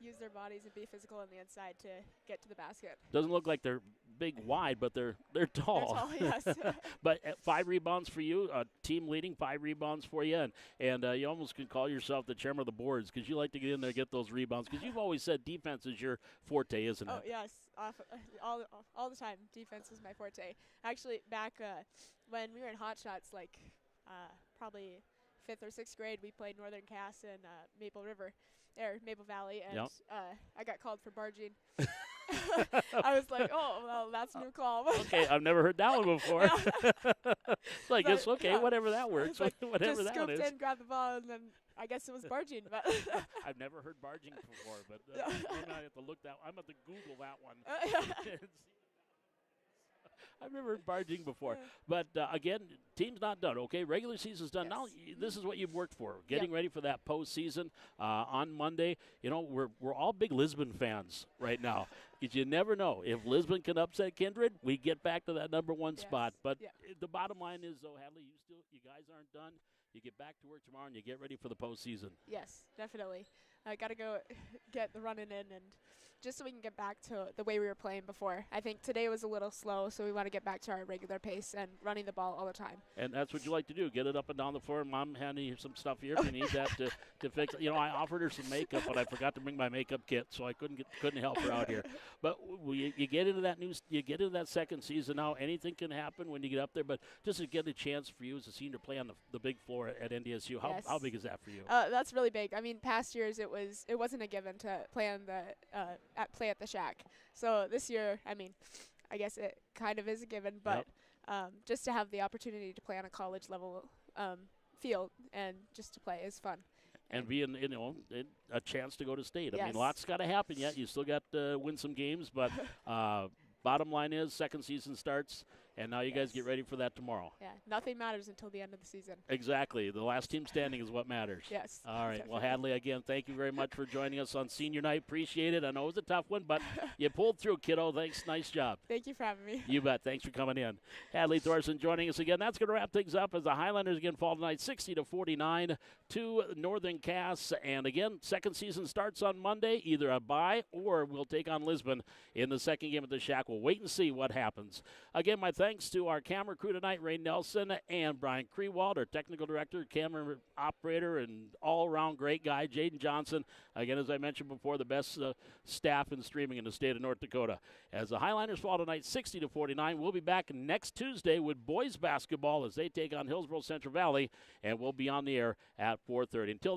use their bodies and be physical on the inside to get to the basket. Doesn't look like they're big wide, but they're tall. They're tall, yes. But 5 rebounds for you, team leading 5 rebounds for you, and you almost can call yourself the chairman of the boards because you like to get in there and get those rebounds because you've always said defense is your forte, isn't it? Oh, yes. All the time, defense is my forte. Actually, back when we were in Hot Shots, like probably 5th or 6th grade, we played Northern Cass in Maple Valley, and I got called for barging. I was like, oh, well, that's a new call. Okay, I've never heard that one before. So I guess, whatever that works. Like, whatever that one is. Just scooped in, grabbed the ball, and then I guess it was barging. But I've never heard barging before, but maybe I have to look that. I'm going to Google that one. I've never heard barging before. But, again, team's not done, okay? Regular season's done. Yes. Now, this is what you've worked for, getting ready for that postseason on Monday. You know, we're all big Lisbon fans right now because you never know. If Lisbon can upset Kindred, we get back to that number 1 spot. But the bottom line is, though, Hadley, you guys aren't done. You get back to work tomorrow and you get ready for the postseason. Yes, definitely. I got to go get the running in, and just so we can get back to the way we were playing before. I think today was a little slow, so we want to get back to our regular pace and running the ball all the time. And that's what you like to do, get it up and down the floor. Mom handing you some stuff here if you need that to fix it. You know, I offered her some makeup, but I forgot to bring my makeup kit, so I couldn't help her out here. But you get into that second season now. Anything can happen when you get up there, but just to get a chance for you as a senior to play on the big floor at NDSU, how big is that for you? That's really big. I mean, past years it wasn't a given to play on play at the Shack. So this year, I mean, I guess it kind of is a given, but just to have the opportunity to play on a college level field and just to play is fun. And being, a chance to go to state. Yes. I mean, lots got to happen yet. You still got to win some games, but bottom line is second season starts, and now you guys get ready for that tomorrow. Yeah, nothing matters until the end of the season. Exactly. The last team standing is what matters. Yes. All right. Definitely. Well, Hadley, again, thank you very much for joining us on senior night. Appreciate it. I know it was a tough one, but you pulled through, kiddo. Thanks. Nice job. Thank you for having me. You bet. Thanks for coming in. Hadley Thorson joining us again. That's going to wrap things up as the Highlanders again fall tonight 60-49 to Northern Cass. And again, second season starts on Monday, either a bye or we'll take on Lisbon in the second game at the Shack. We'll wait and see what happens. Again, my thanks to our camera crew tonight, Ray Nelson and Brian Krewald, our technical director, camera operator, and all-around great guy, Jaden Johnson. Again, as I mentioned before, the best staff in streaming in the state of North Dakota. As the Highlanders fall tonight 60-49, we'll be back next Tuesday with boys basketball as they take on Hillsborough Central Valley, and we'll be on the air at 4:30. Until then,